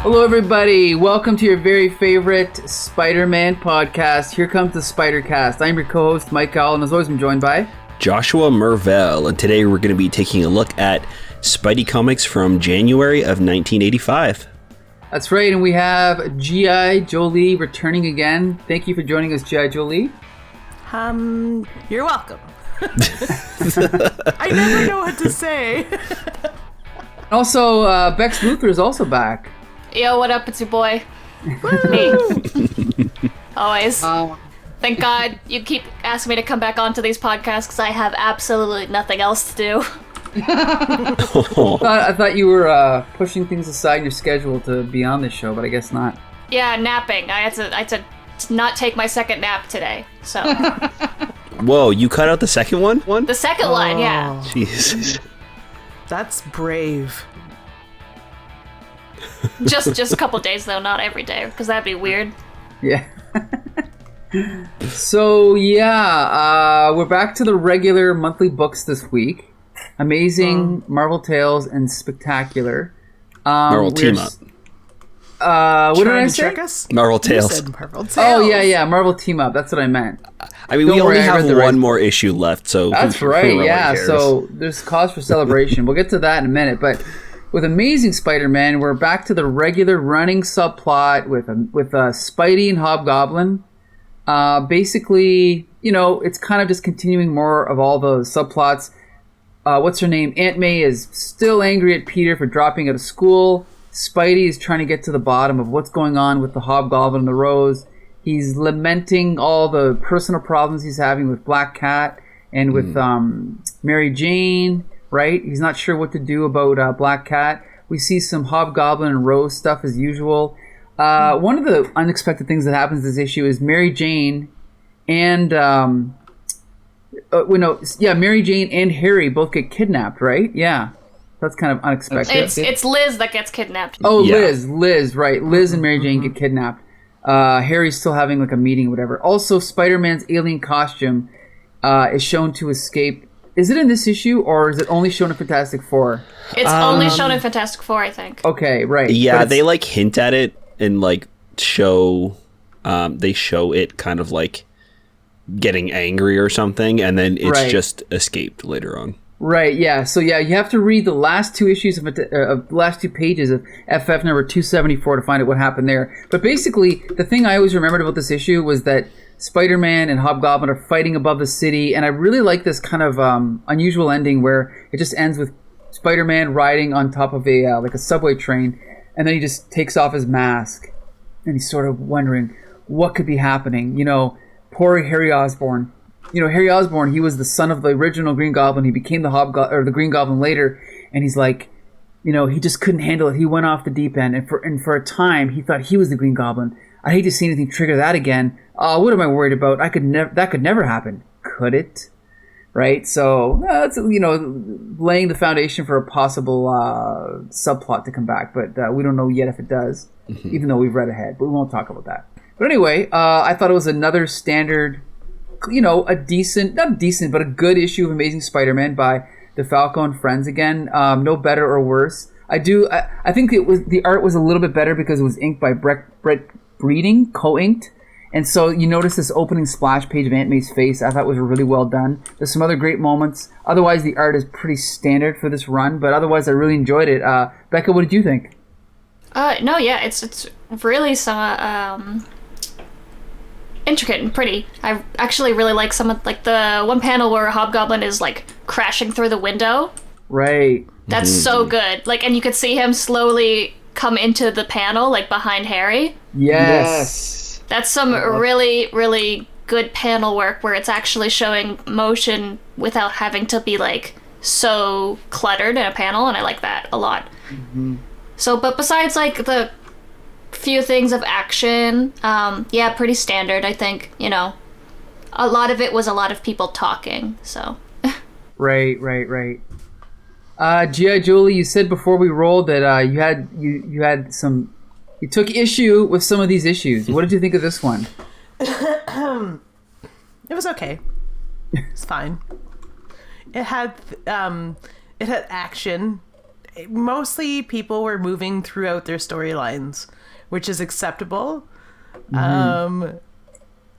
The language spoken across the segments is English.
Hello, everybody. Welcome to your very favorite Spider-Man podcast. Here comes the Spider-Cast. I'm your co-host, Mike Owl, and as always, I'm joined by Joshua Mervell, and today we're going to be taking a look at Spidey comics from January of 1985. That's right, and we have G.I. Jolie returning again. Thank you for joining us, G.I. Jolie. You're welcome. I never know what to say. Also, Bex Luthor is also back. Yo, what up? It's your boy. Me. Always. Thank God you keep asking me to come back onto these podcasts because I have absolutely nothing else to do. I thought you were pushing things aside in your schedule to be on this show, but I guess not. Yeah, napping. I had to not take my second nap today, so. Whoa, you cut out the second one? The second one, yeah. Jeez. That's brave. Just a couple days, though, not every day, because that'd be weird. Yeah. So, we're back to the regular monthly books this week. Amazing, Marvel Tales, and Spectacular. Marvel Team Up. What did I say? Trick us? Marvel You Tales. said Marvel Tales. Oh, yeah, Marvel Team Up. That's what I meant. I mean, Don't we worry, only I have read the one right- more issue left, so... That's who right, really yeah. cares? So there's cause for celebration. We'll get to that in a minute. But with Amazing Spider-Man, we're back to the regular running subplot with Spidey and Hobgoblin. Basically, it's kind of just continuing more of all the subplots. What's her name? Aunt May is still angry at Peter for dropping out of school. Spidey is trying to get to the bottom of what's going on with the Hobgoblin and the Rose. He's lamenting all the personal problems he's having with Black Cat and with Mary Jane, right? He's not sure what to do about Black Cat. We see some Hobgoblin and Rose stuff as usual. One of the unexpected things that happens this issue is Mary Jane and... Mary Jane and Harry both get kidnapped, right? Yeah. That's kind of unexpected. It's Liz that gets kidnapped. Oh, Yeah. Liz, right. Liz and Mary Jane get kidnapped. Harry's still having like a meeting or whatever. Also, Spider-Man's alien costume is shown to escape. Is it in this issue or is it only shown in Fantastic Four? It's only shown in Fantastic Four, I think. Okay, right. Yeah, But they like hint at it and like show... they show it kind of like getting angry or something, and then it's Right. just escaped later on. Right, yeah. So, you have to read the last two issues of last two pages of FF number 274 to find out what happened there. But basically, the thing I always remembered about this issue was that Spider-Man and Hobgoblin are fighting above the city, and I really like this kind of unusual ending where it just ends with Spider-Man riding on top of a subway train, and then he just takes off his mask, and he's sort of wondering what could be happening. Poor Harry Osborn. Harry Osborn, he was the son of the original Green Goblin. He became the Green Goblin later, and he's like, he just couldn't handle it. He went off the deep end, and for a time, he thought he was the Green Goblin. I hate to see anything trigger that again. What am I worried about? That could never happen. Could it? Right? So that's laying the foundation for a possible subplot to come back, but we don't know yet if it does, even though we've read ahead. But we won't talk about that. But anyway, I thought it was another standard. Not a decent, but a good issue of Amazing Spider-Man by DeFalco and Frenz again. No better or worse. I think the art was a little bit better because it was inked by Bret Breeding, co-inked. And so you notice this opening splash page of Aunt May's face. I thought was really well done. There's some other great moments. Otherwise, the art is pretty standard for this run, but otherwise, I really enjoyed it. Becca, what did you think? It's really some intricate and pretty. I actually really like some of the one panel where Hobgoblin is like crashing through the window. Right. That's so good. And you could see him slowly come into the panel behind Harry. Yes. That's some really, really good panel work where it's actually showing motion without having to be so cluttered in a panel, and I like that a lot. So, but besides the few things of action, pretty standard, I think. A lot of it was a lot of people talking, so. Right. G.I. Jolie, you said before we rolled that you took issue with some of these issues. What did you think of this one? It was okay. It's fine. It had action. mostly people were moving throughout their storylines, which is acceptable.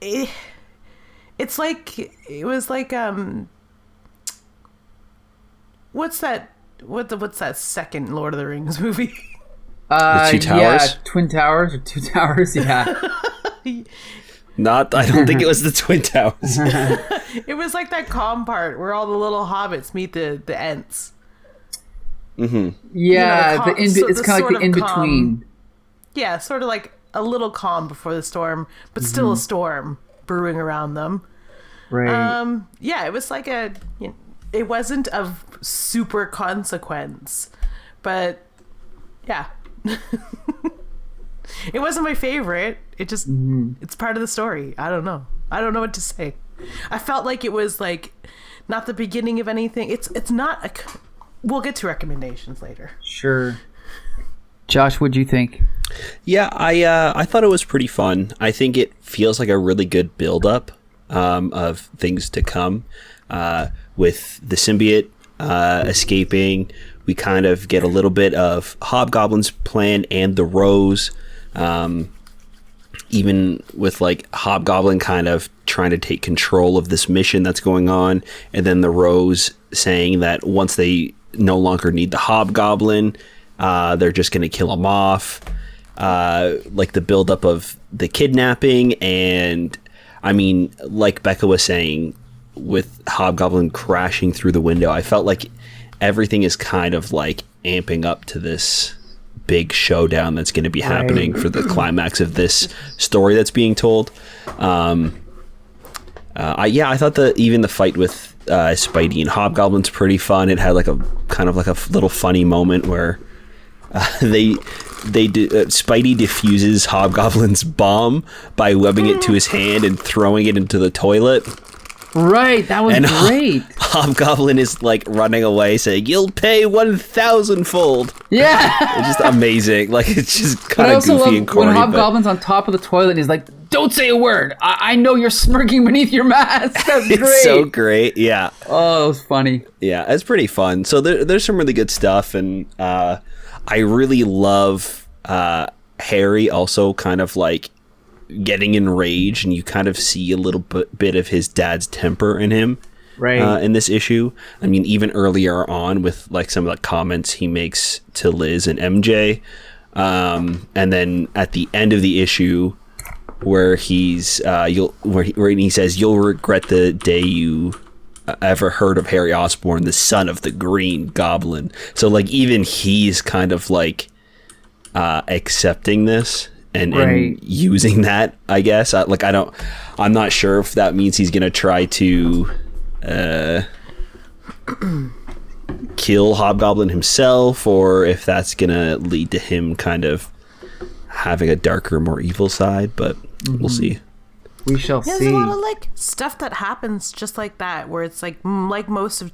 It's like it was like what's that second Lord of the Rings movie? The Two Towers? Yeah, Twin Towers or Two Towers, yeah. I don't think it was the Twin Towers. It was like that calm part where all the little hobbits meet the Ents. Mm-hmm. Yeah, it's kind of like the in-between. Yeah, sort of like a little calm before the storm, but still a storm brewing around them. Right. Yeah, it was like it wasn't of super consequence, but yeah. It wasn't my favorite. It just it's part of the story. I don't know what to say. I felt like it was like not the beginning of anything. It's not we'll get to recommendations later. Sure. Josh, what'd you think? Yeah, I thought it was pretty fun. I think it feels like a really good build-up of things to come. With the symbiote escaping, we kind of get a little bit of Hobgoblin's plan and the Rose. Even with like Hobgoblin kind of trying to take control of this mission that's going on, and then the Rose saying that once they no longer need the Hobgoblin, they're just going to kill him off. Like the buildup of the kidnapping, and I mean, like Becca was saying, with Hobgoblin crashing through the window, I felt like everything is kind of like amping up to this big showdown that's going to be happening for the climax of this story that's being told. I thought even the fight with Spidey and Hobgoblin's pretty fun. It had like a kind of like a little funny moment where Spidey diffuses Hobgoblin's bomb by webbing it to his hand and throwing it into the toilet. Right, that was great. Hobgoblin is like running away saying, "You'll pay 1,000-fold." Yeah. It's just amazing. Like, it's just kind of goofy and corny. When Hobgoblin's on top of the toilet and he's like, "Don't say a word. I know you're smirking beneath your mask." That's great. It's so great. Yeah. Oh, it was funny. Yeah, it's pretty fun. So there's some really good stuff, and I really love Harry also kind of like getting enraged, and you kind of see a little bit of his dad's temper in him, right? In this issue. I mean, even earlier on with like some of the comments he makes to Liz and MJ, and then at the end of the issue, where he's where he says, "You'll regret the day you ever heard of Harry Osborn, the son of the Green Goblin." So like even he's kind of like accepting this and using that, I guess. I'm not sure if that means he's gonna try to kill Hobgoblin himself, or if that's gonna lead to him kind of having a darker, more evil side, but we'll see. We shall see. There's a lot of like stuff that happens just like that, where it's like most of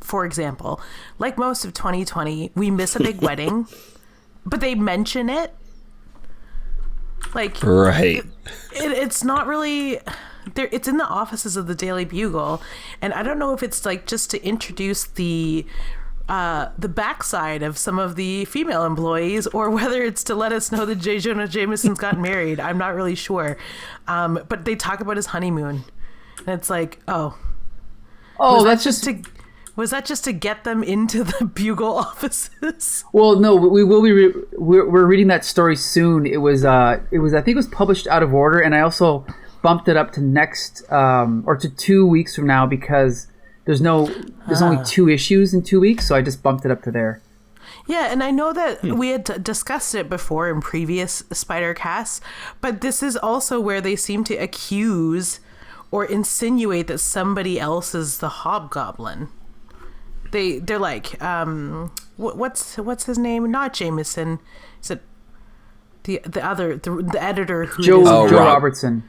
for example, like most of 2020, we miss a big wedding, but they mention it. Like, right. It's not really there. It's in the offices of the Daily Bugle, and I don't know if it's like just to introduce the backside of some of the female employees, or whether it's to let us know that J. Jonah Jameson's gotten married. I'm not really sure. But they talk about his honeymoon, and it's like, was that just to get them into the Bugle offices? Well, no, we will be. We're reading that story soon. It was I think it was published out of order, and I also bumped it up to next or to 2 weeks from now, because there's only 2 issues in 2 weeks, so I just bumped it up to there. Yeah, and I know that we had discussed it before in previous Spider casts, but this is also where they seem to accuse or insinuate that somebody else is the Hobgoblin. They're like, what's his name? Not Jameson. Is it the editor who Joe Robertson.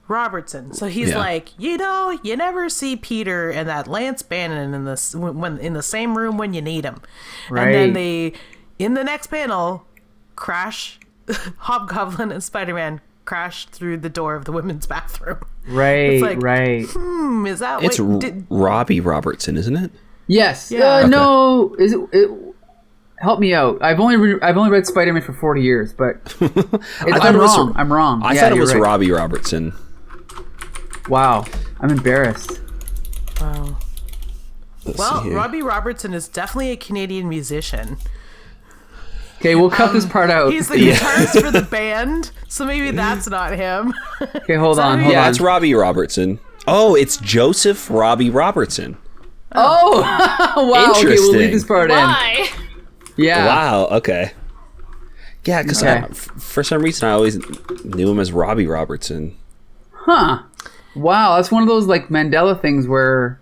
Robertson. So he's like, you never see Peter and that Lance Bannon in the same room when you need him. Right. And then they, in the next panel, crash. Hobgoblin and Spider-Man crash through the door of the women's bathroom. Right. It's like, right. Is that Robbie Robertson, isn't it? Yes. Yeah. No. Is it? help me out. I've only read Spider-Man for 40 years, but I'm wrong. I thought it was Robbie Robertson. Wow, I'm embarrassed. Wow. Well, Robbie Robertson is definitely a Canadian musician. Okay, we'll cut this part out. He's the guitarist for the band, so maybe that's not him. Okay, hold on. It's Robbie Robertson. Oh, it's Joseph Robbie Robertson. Oh, wow. Interesting. Okay, we'll leave this part Why? in. Yeah. Wow, okay. Yeah, because for some reason I always knew him as Robbie Robertson. Huh. Wow, that's one of those like Mandela things where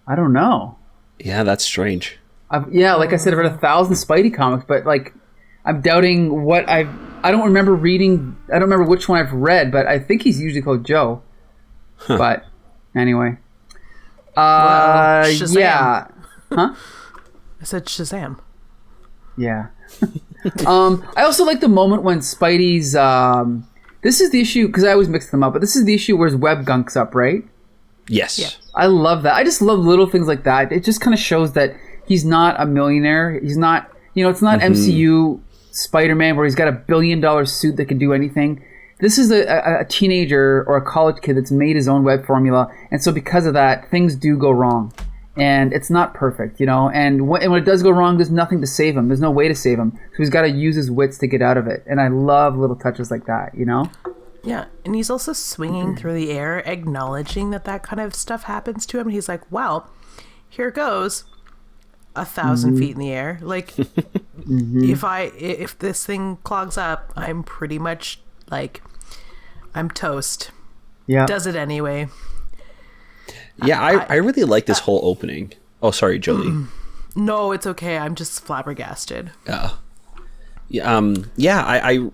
I don't know. Yeah, that's strange. Like I said, I've read 1,000 Spidey comics, but like I'm doubting what I don't remember reading. I don't remember which one I've read, but I think he's usually called Joe. Huh. But anyway. Shazam. Yeah. Huh? I said Shazam. Yeah. I also like the moment when Spidey's this is the issue, because I always mix them up, but this is the issue where his web gunks up, right? Yes. Yeah. I love that. I just love little things like that. It just kind of shows that he's not a millionaire. He's not, it's not MCU Spider-Man where he's got $1 billion suit that can do anything. This is a teenager or a college kid that's made his own web formula, and so because of that, things do go wrong. And it's not perfect, and when it does go wrong, there's nothing to save him. There's no way to save him. So he's got to use his wits to get out of it. And I love little touches like that, Yeah, and he's also swinging through the air, acknowledging that kind of stuff happens to him. He's like, well, here goes 1,000 feet in the air. Like, if this thing clogs up, I'm pretty much like, I'm toast. Yeah. Does it anyway. Yeah, I really like this whole opening. Oh, sorry, Jolie. No, it's okay. I'm just flabbergasted. I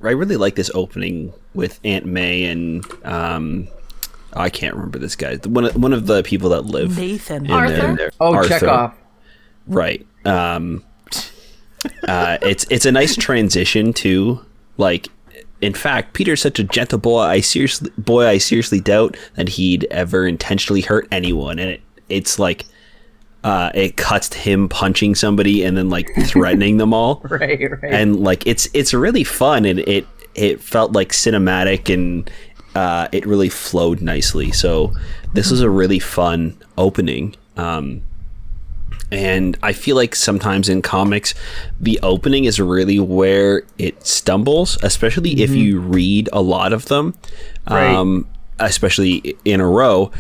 really like this opening with Aunt May and I can't remember this guy. One of the people that live Nathan. Arthur? Arthur. Chekhov. Right. It's a nice transition to, like, in fact, Peter's such a gentle boy. I seriously doubt that he'd ever intentionally hurt anyone. And it's like it cuts to him punching somebody and then like threatening them all. Right. And like it's really fun, and it felt like cinematic, and it really flowed nicely. So this was a really fun opening. And I feel like sometimes in comics, the opening is really where it stumbles, especially if you read a lot of them, Right. Especially in a row.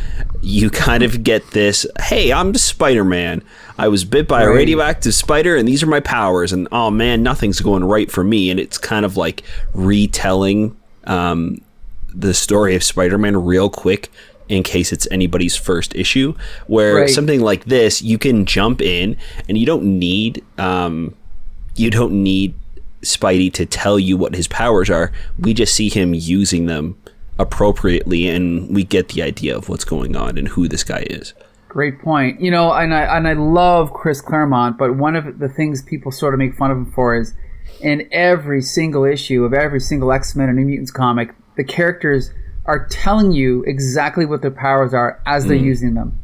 You kind of get this, hey, I'm Spider-Man. I was bit by a radioactive spider, and these are my powers. And, oh, man, nothing's going right for me. And it's kind of like retelling the story of Spider-Man real quick, in case it's anybody's first issue, where something like this, you can jump in and you don't need Spidey to tell you what his powers are. We just see him using them appropriately, and we get the idea of what's going on and who this guy is. Great point. And I love Chris Claremont, but one of the things people sort of make fun of him for is in every single issue of every single X-Men or New Mutants comic, the characters are telling you exactly what their powers are as they're using them.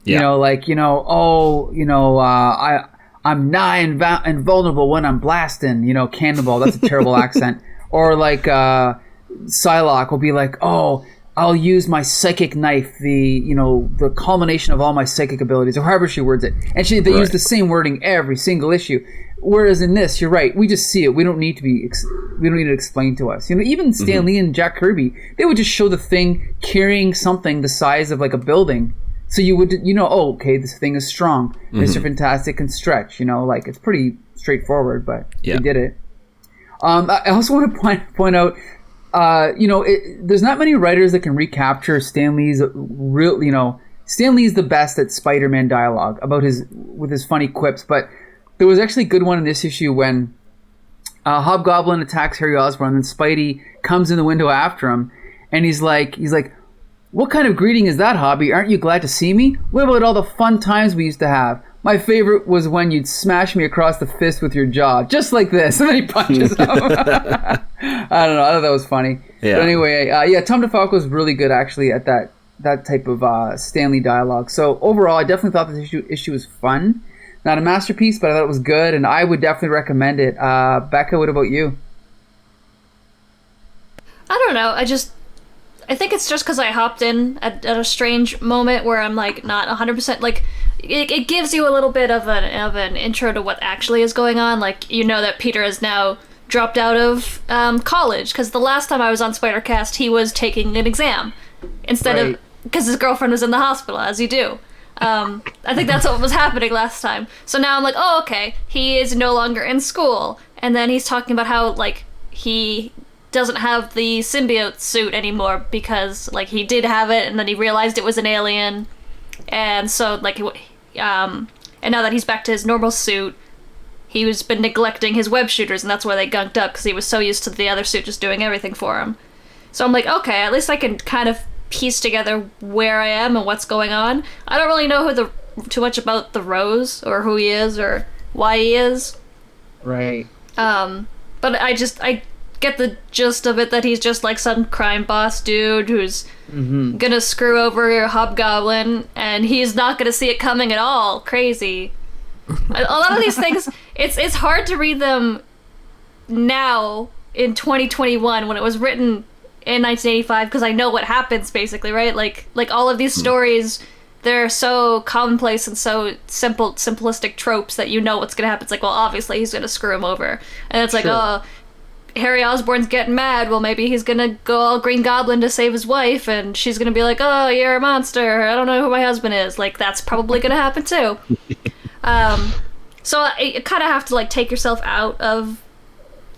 Yeah. I'm nigh invulnerable when I'm blasting, Cannonball, that's a terrible accent. Or like Psylocke will be like, oh, I'll use my psychic knife, the culmination of all my psychic abilities, or however she words it. And they use the same wording every single issue. Whereas in this, you're right, we just see it. We don't need it explained to us. Even Stan Lee and Jack Kirby, they would just show the thing carrying something the size of like a building. So you would, oh, okay, this thing is strong. Mr. Fantastic can stretch. Like it's pretty straightforward, but they did it. I also want to point out, there's not many writers that can recapture Stan Lee's real. Stan Lee's the best at Spider-Man dialogue with his funny quips, but there was actually a good one in this issue when Hobgoblin attacks Harry Osborn, and Spidey comes in the window after him, and he's like, what kind of greeting is that, Hobby? Aren't you glad to see me? What about all the fun times we used to have? My favorite was when you'd smash me across the fist with your jaw, just like this, and then he punches him. I don't know. I thought that was funny. Yeah. But anyway, Tom DeFalco is really good actually at that type of Stan Lee dialogue. So overall, I definitely thought this issue was fun. not a masterpiece, but I thought it was good, and I would definitely recommend it. Becca, what about you? I don't know. I think it's just because I hopped in at a strange moment where I'm like not 100% like. It gives you a little bit of an intro to what actually is going on. Like, you know that Peter has now dropped out of college because the last time I was on Spider-Cast, he was taking an exam instead of because his girlfriend was in the hospital, as you do. I think that's what was happening last time. So now I'm like, oh, okay, he is no longer in school, and then he's talking about how like he doesn't have the symbiote suit anymore because like he did have it, and then he realized it was an alien, and so like and now that he's back to his normal suit, he's been neglecting his web shooters, and that's why they gunked up, because he was so used to the other suit just doing everything for him. So I'm like, okay, at least I can kind of piece together where I am and what's going on. I don't really know too much about the Rose, or who he is, or why he is. Right. But I get the gist of it, that he's just like some crime boss dude who's gonna screw over your Hobgoblin, and he's not gonna see it coming at all. Crazy. A lot of these things, it's hard to read them now in 2021 when it was written in 1985, because I know what happens basically, right? Like all of these stories, they're so commonplace and so simplistic tropes that you know what's gonna happen. It's like, well, obviously he's gonna screw him over, and it's like, oh, Harry Osborn's getting mad. Well, maybe he's gonna go all Green Goblin to save his wife, and she's gonna be like, oh, you're a monster. I don't know who my husband is. Like, that's probably gonna happen too. So you kind of have to like take yourself out of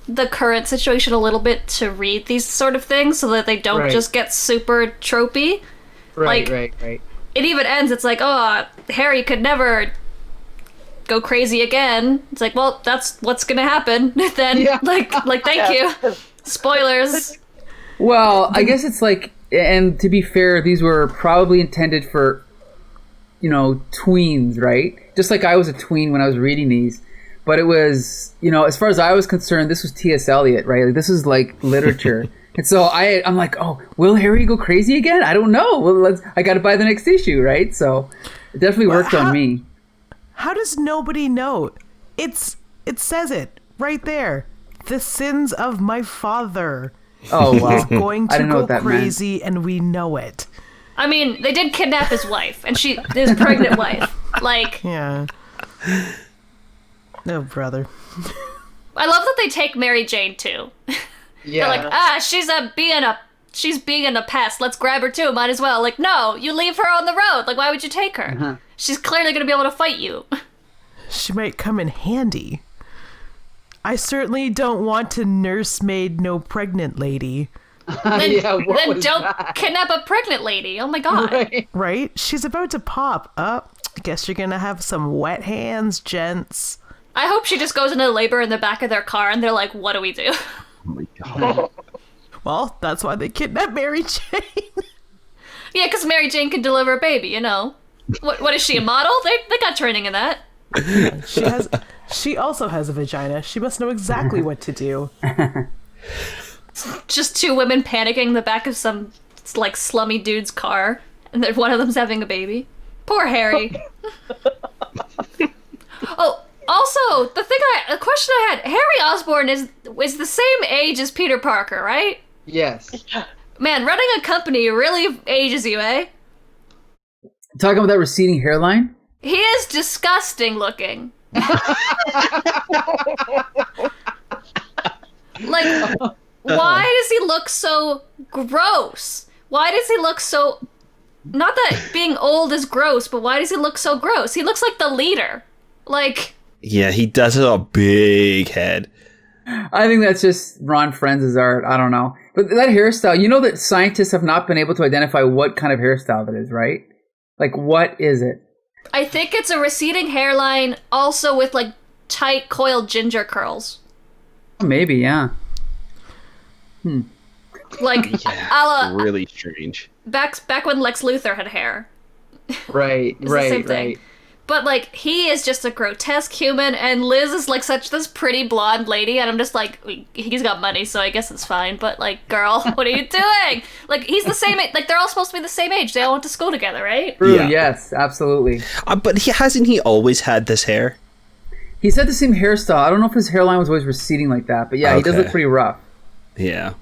the current situation a little bit to read these sort of things, so that they don't just get super tropey. Right. It even ends, it's like, oh, Harry could never go crazy again. It's like, well, that's what's gonna happen then. Yeah. like thank you. Spoilers. Well, I guess it's like, and to be fair, these were probably intended for, tweens, right? Just like I was a tween when I was reading these. But it was, as far as I was concerned, this was T.S. Eliot, right? Like, this is like literature. And so I'm like, oh, will Harry go crazy again? I don't know. Well, I got to buy the next issue, right? So it definitely worked on me. How does nobody know? It says it right there. The sins of my father. Oh, wow. He's going to go crazy, and we know it. I mean, they did kidnap his wife, and his pregnant wife. Like, yeah. No, brother. I love that they take Mary Jane too. Yeah. They're like, she's being a pest. Let's grab her too. Might as well. Like, no, you leave her on the road. Like, why would you take her? Uh-huh. She's clearly going to be able to fight you. She might come in handy. I certainly don't want to nursemaid no pregnant lady. Then don't kidnap a pregnant lady. Oh my god. Right? She's about to pop up. I guess you're going to have some wet hands, gents. I hope she just goes into labor in the back of their car, and they're like, what do we do? Oh my god. Well, that's why they kidnapped Mary Jane. Yeah, because Mary Jane can deliver a baby, What is she, a model? They got training in that. She also has a vagina. She must know exactly what to do. Just two women panicking in the back of some like slummy dude's car, and then one of them's having a baby. Poor Harry. Oh, also, the question I had, Harry Osborn is the same age as Peter Parker, right? Yes. Man, running a company really ages you, eh? Talking about that receding hairline? He is disgusting looking. Like, why does he look so gross? Why does he look so... Not that being old is gross, but why does he look so gross? He looks like the leader. Like... Yeah, he does have a big head. I think that's just Ron Frenz's art. I don't know. But that hairstyle, that scientists have not been able to identify what kind of hairstyle that is, right? Like, what is it? I think it's a receding hairline, also with, like, tight, coiled ginger curls. Maybe, yeah. Like, yeah, really strange. Back when Lex Luthor had hair. Right, It's the same thing. But, like, he is just a grotesque human, and Liz is, like, such this pretty blonde lady, and I'm just like, he's got money, so I guess it's fine, but, like, girl, what are you doing? Like, he's the same age, like, they're all supposed to be the same age. They all went to school together, right? True, yes, absolutely. But hasn't he always had this hair? He's had the same hairstyle. I don't know if his hairline was always receding like that, but yeah, he does look pretty rough. Yeah.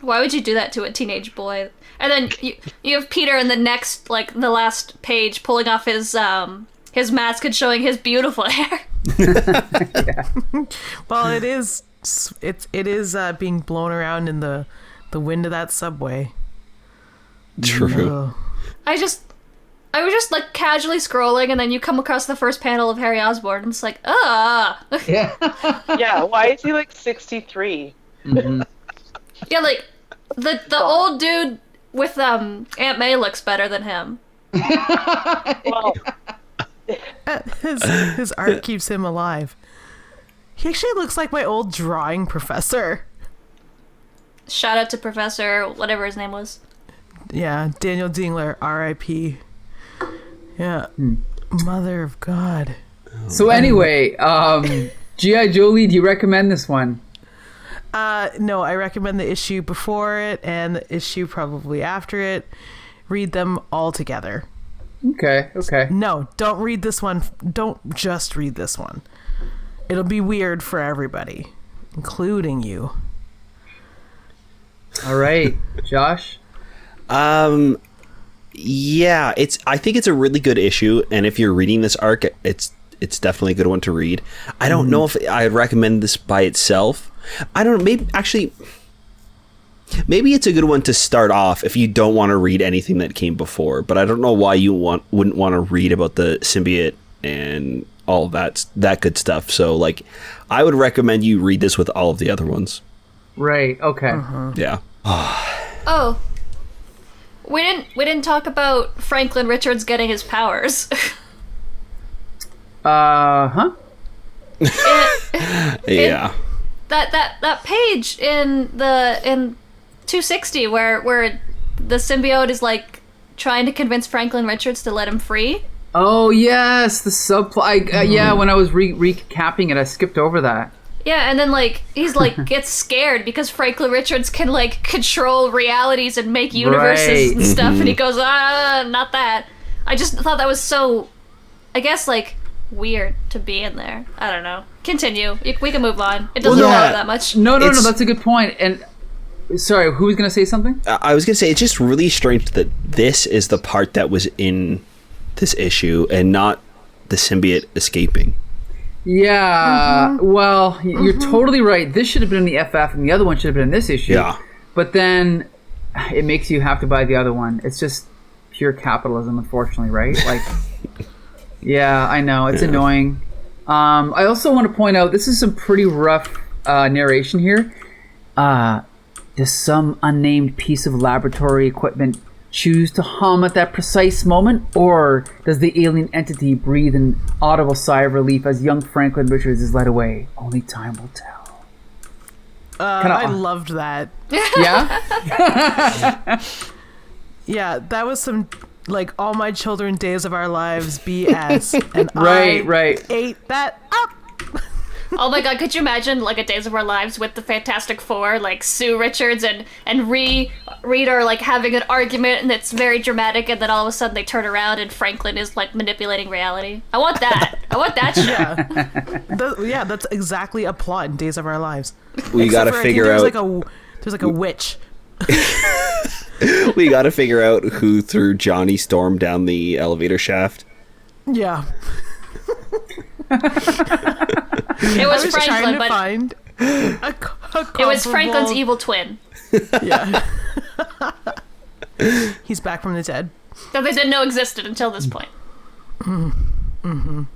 Why would you do that to a teenage boy? And then you have Peter in the next, like, the last page pulling off his mask and showing his beautiful hair. Well, it is being blown around in the wind of that subway. True. I was just like casually scrolling, and then you come across the first panel of Harry Osborn, and it's like, Yeah. Yeah. Why is he like 63? Mm-hmm. Yeah, like the old dude with Aunt May looks better than him. Well, his art keeps him alive. He actually looks like my old drawing professor. Shout out to Professor whatever his name was. Yeah, Daniel Dingler, R.I.P. Yeah, Mother of God. So anyway, G.I. Jolie, do you recommend this one? No, I recommend the issue before it and the issue probably after it. Read them all together. Okay. No, don't read this one. Don't just read this one. It'll be weird for everybody, including you. All right, Josh? Yeah, I think it's a really good issue, and if you're reading this arc, it's definitely a good one to read. I don't know if I'd recommend this by itself. I don't know, maybe it's a good one to start off if you don't want to read anything that came before, but I don't know why you wouldn't want to read about the symbiote and all of that good stuff. So, like, I would recommend you read this with all of the other ones. Right, okay. Yeah. Oh. We didn't talk about Franklin Richards getting his powers. Huh? Yeah. That page in 260 where the symbiote is like trying to convince Franklin Richards to let him free. Oh yes, the subplot. Yeah, when I was recapping it, I skipped over that. Yeah, and then like he's like gets scared because Franklin Richards can like control realities and make universes and stuff, and he goes, not that. I just thought that was so, I guess, like, weird to be in there. I don't know. Continue. We can move on. It doesn't matter that much. No, that's a good point. And sorry, who was going to say something? I was going to say, it's just really strange that this is the part that was in this issue and not the symbiote escaping. Yeah, well, you're totally right. This should have been in the FF, and the other one should have been in this issue. Yeah. But then it makes you have to buy the other one. It's just pure capitalism, unfortunately, right? Like, yeah, I know. It's annoying. I also want to point out, this is some pretty rough narration here. Does some unnamed piece of laboratory equipment choose to hum at that precise moment, or does the alien entity breathe an audible sigh of relief as young Franklin Richards is led away? Only time will tell. I loved that. Yeah? Yeah, that was some, like, all my children days of our lives BS. And right. Ate that up. Oh my god, could you imagine like a Days of Our Lives with the Fantastic Four, like Sue Richards and Reed are like having an argument and it's very dramatic, and then all of a sudden they turn around and Franklin is like manipulating reality. I want that. I want that shit. Yeah, that's exactly a plot in Days of Our Lives. We got to figure out. There's like a witch. We got to figure out who threw Johnny Storm down the elevator shaft. Yeah. It was Franklin, but find it was Franklin's evil twin. Yeah. He's back from the dead. That they didn't know existed until this point. Anyway.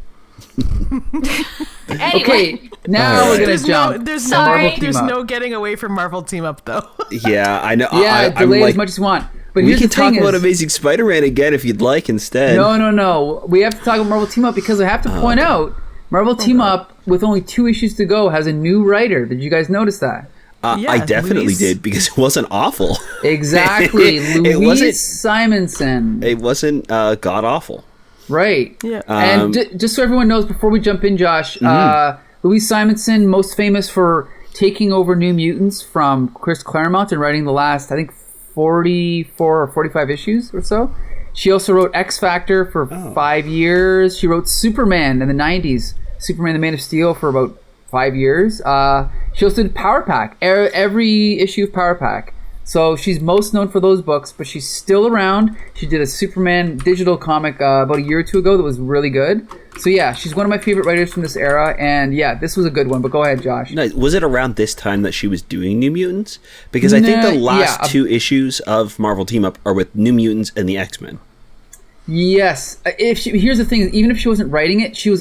Okay, now we're gonna jump. There's no getting away from Marvel Team Up, though. Yeah, I know. Yeah, delay as much as you want. But we can talk about Amazing Spider-Man again if you'd like instead. No. We have to talk about Marvel Team Up because I have to point out Marvel Team Up, with only 2 issues to go, has a new writer. Did you guys notice that? Yeah, I definitely Louise. did, because it wasn't awful. Exactly. Louise Simonson. It wasn't god-awful. Right. Yeah. And just so everyone knows, before we jump in, Josh, Louise Simonson, most famous for taking over New Mutants from Chris Claremont and writing the last, I think, 44 or 45 issues or so. She also wrote X Factor for 5 years. She wrote Superman in the 90s, Superman the Man of Steel for about 5 years. She also did Power Pack, every issue of Power Pack. So she's most known for those books, but she's still around. She did a Superman digital comic about a year or two ago that was really good. So yeah, she's one of my favorite writers from this era, and yeah, this was a good one. But go ahead, Josh. Nice. Was it around this time that she was doing New Mutants? Because I think the last two issues of Marvel Team Up are with New Mutants and the X-Men. Yes. Here's the thing: even if she wasn't writing it, she was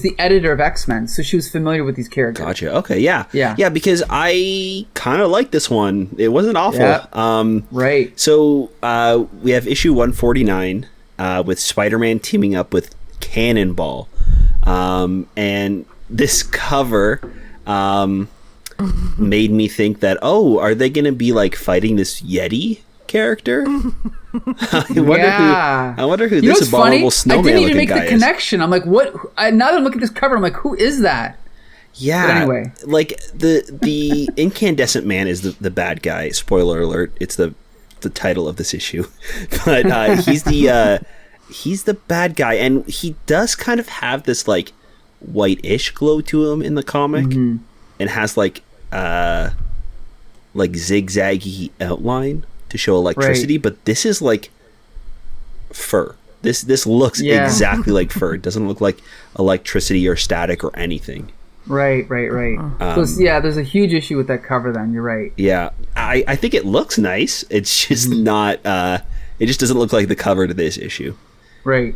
the editor of X-Men, so she was familiar with these characters. Gotcha. Okay, yeah. Because I kind of like this one. It wasn't awful. Yeah. Right. So we have issue 149 with Spider-Man teaming up with Cannonball, and this cover made me think that, are they going to be like fighting this Yeti character? I wonder who this abominable snowman looking guy is. I didn't even make the connection. I'm like, what? Now that I'm looking at this cover, I'm like, who is that? Yeah. But anyway, like the Incandescent Man is the bad guy. Spoiler alert! It's the title of this issue, but he's the bad guy, and he does kind of have this like white-ish glow to him in the comic, and has like zigzaggy outline to show electricity, but this is like fur. This looks exactly like fur. It doesn't look like electricity or static or anything. Right. There's a huge issue with that cover then. You're right. Yeah. I think it looks nice. It's just not, it just doesn't look like the cover to this issue. Right.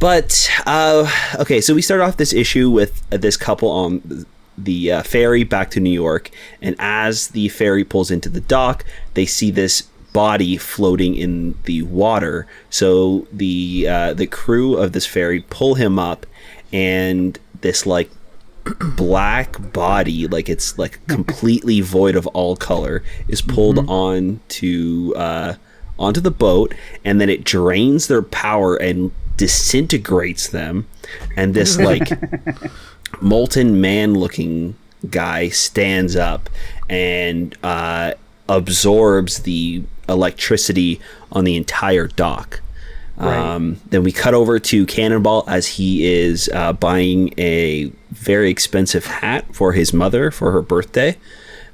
But, okay, so we start off this issue with this couple on the ferry back to New York, and as the ferry pulls into the dock, they see this body floating in the water. So the crew of this ferry pull him up, and this like black body, like it's like completely void of all color, is pulled onto the boat, and then it drains their power and disintegrates them, and this like molten man looking guy stands up and absorbs the electricity on the entire dock. Right. Then we cut over to Cannonball as he is buying a very expensive hat for his mother for her birthday,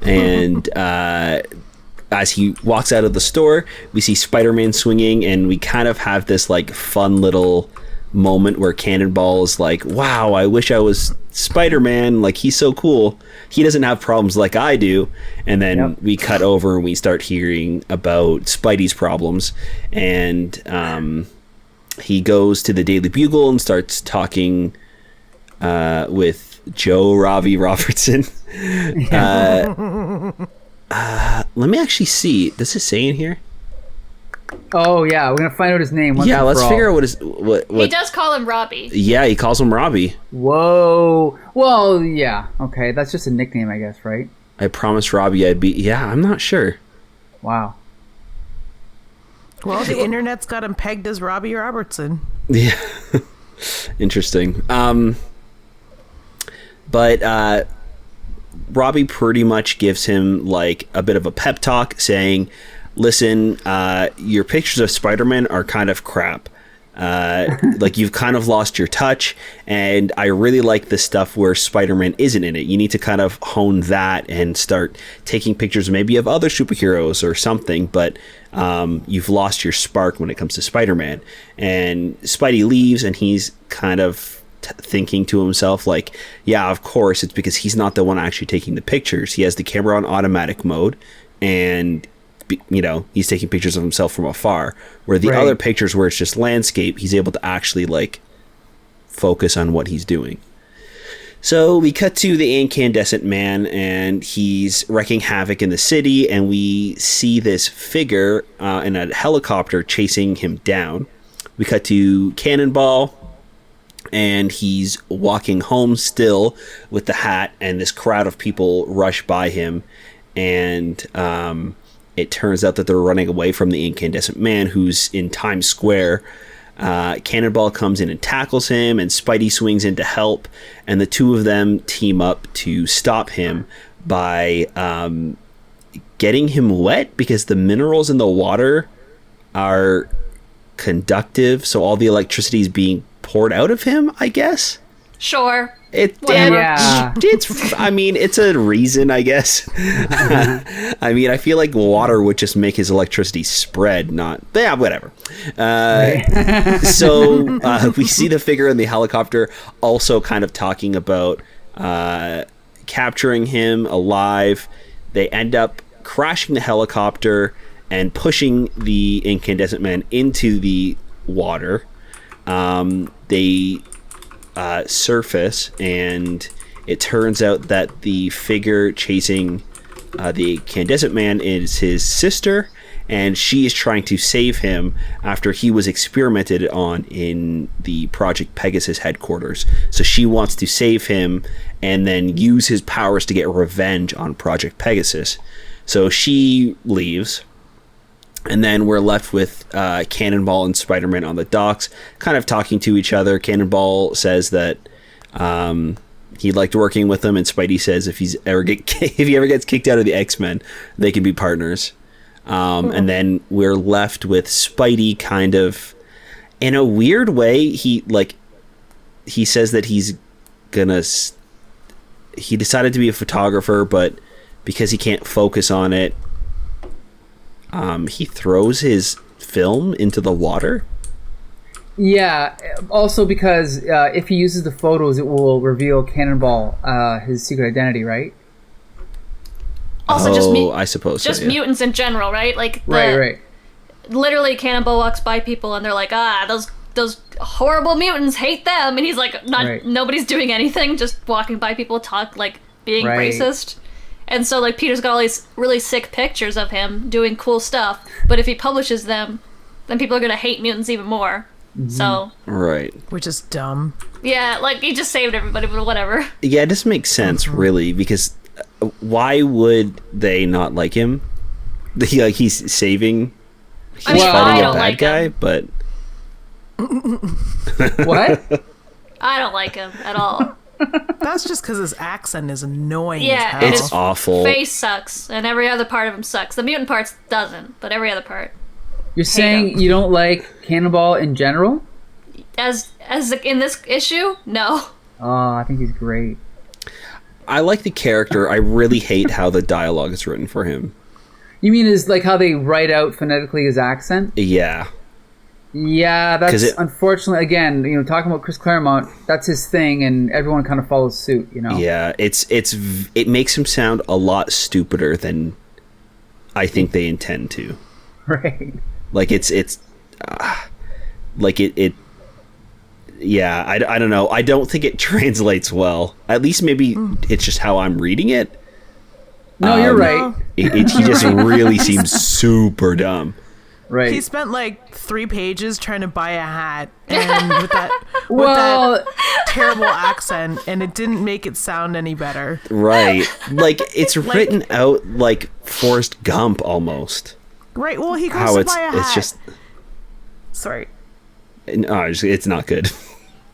and as he walks out of the store, we see Spider-Man swinging, and we kind of have this like fun little moment where Cannonball is like, wow, I wish I was Spider-Man, like he's so cool, he doesn't have problems like I do. And then we cut over and we start hearing about Spidey's problems, and he goes to the Daily Bugle and starts talking with Joe Robbie Robertson. Let me actually see, does it say in here? Oh yeah, we're gonna find out his name. Yeah, let's figure out what. He does call him Robbie. Yeah, he calls him Robbie. Whoa. Well, yeah. Okay, that's just a nickname, I guess, right? I promised Robbie I'd be. Yeah, I'm not sure. Wow. Well, the internet's got him pegged as Robbie Robertson. Yeah. Interesting. But Robbie pretty much gives him like a bit of a pep talk, saying, listen, your pictures of Spider-Man are kind of crap. Like you've kind of lost your touch, and I really like the stuff where Spider-Man isn't in it. You need to kind of hone that and start taking pictures maybe of other superheroes or something, but you've lost your spark when it comes to Spider-Man. And Spidey leaves, and he's kind of thinking to himself like, yeah, of course, it's because he's not the one actually taking the pictures. He has the camera on automatic mode, and he's taking pictures of himself from afar, where the other pictures where it's just landscape, he's able to actually like focus on what he's doing. So we cut to the Incandescent Man, and he's wreaking havoc in the city, and we see this figure in a helicopter chasing him down. We cut to Cannonball, and he's walking home still with the hat, and this crowd of people rush by him, and it turns out that they're running away from the Incandescent Man, who's in Times Square Cannonball comes in and tackles him, and Spidey swings in to help, and the two of them team up to stop him by getting him wet, because the minerals in the water are conductive, so all the electricity is being poured out of him, I guess. Sure. It's I mean, it's a reason, I guess. I mean, I feel like water would just make his electricity spread, whatever. So we see the figure in the helicopter also kind of talking about capturing him alive. They end up crashing the helicopter and pushing the Incandescent Man into the water. They surface, and it turns out that the figure chasing the Incandescent Man is his sister, and she is trying to save him after he was experimented on in the Project Pegasus headquarters. So she wants to save him and then use his powers to get revenge on Project Pegasus. So she leaves, and then we're left with Cannonball and Spider-Man on the docks, kind of talking to each other. Cannonball says that he liked working with them, and Spidey says if he ever gets kicked out of the X-Men, they can be partners. And then we're left with Spidey kind of, in a weird way, he says that he decided to be a photographer, but because he can't focus on it, he throws his film into the water. Yeah, also because if he uses the photos, it will reveal Cannonball his secret identity, right? Also, I suppose just so, yeah. mutants in general, right? Like Right. Literally, Cannonball walks by people and they're like, those horrible mutants, hate them, and he's like, nobody's doing anything, just walking by people, being racist. And so, Peter's got all these really sick pictures of him doing cool stuff, but if he publishes them, then people are gonna hate mutants even more. Mm-hmm. So right, which is dumb. Yeah, he just saved everybody, but whatever. Yeah, it doesn't make sense, really, because why would they not like him? He's saving. He's fighting a bad guy, but what? I don't like him at all. That's just because his accent is annoying. Yeah, as hell. It's awful. Face sucks, and every other part of him sucks. The mutant part doesn't, but every other part. You're saying you don't like Cannonball in general? As in this issue, no. Oh, I think he's great. I like the character. I really hate how the dialogue is written for him. You mean is how they write out phonetically his accent? Yeah. Yeah, that's unfortunately, again, talking about Chris Claremont, that's his thing, and everyone kind of follows suit, Yeah, it makes him sound a lot stupider than I think they intend to. Right. Yeah, I don't know. I don't think it translates well. At least maybe it's just how I'm reading it. No, you're right. He just really seems super dumb. Right. He spent 3 pages trying to buy a hat, and with that terrible accent, and it didn't make it sound any better. Right. It's written out like Forrest Gump almost. Right. Well, he goes to buy a hat. It's just. Sorry. No, it's not good.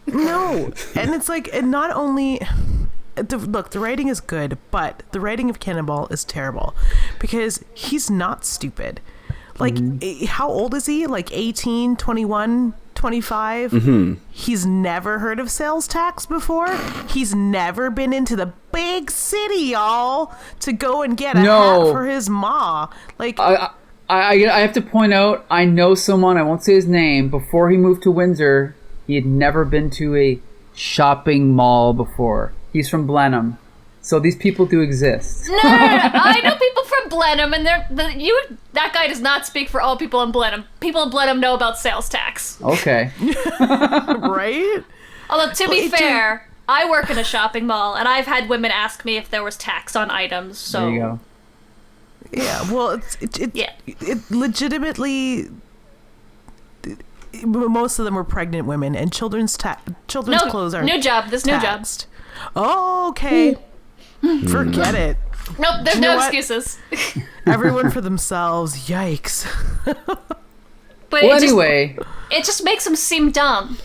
No, and it's and not only. Look, the writing is good, but the writing of Cannonball is terrible because he's not stupid. How old is he? 18, 21, 25? Mm-hmm. He's never heard of sales tax before. He's never been into the big city, y'all, to go and get a hat for his ma. I have to point out, I know someone, I won't say his name, before he moved to Windsor, he had never been to a shopping mall before. He's from Blenheim. So these people do exist. No. I know people from Blenheim, and that guy does not speak for all people in Blenheim. People in Blenheim know about sales tax. Okay. Right? Although, to be fair, I work in a shopping mall, and I've had women ask me if there was tax on items, so... There you go. Yeah, well, it legitimately... Most of them were pregnant women, and children's clothes are new job. This new job. Oh, okay. Forget it. Nope, there's no excuses. Everyone for themselves. Yikes. But well, anyway, it just makes him seem dumb,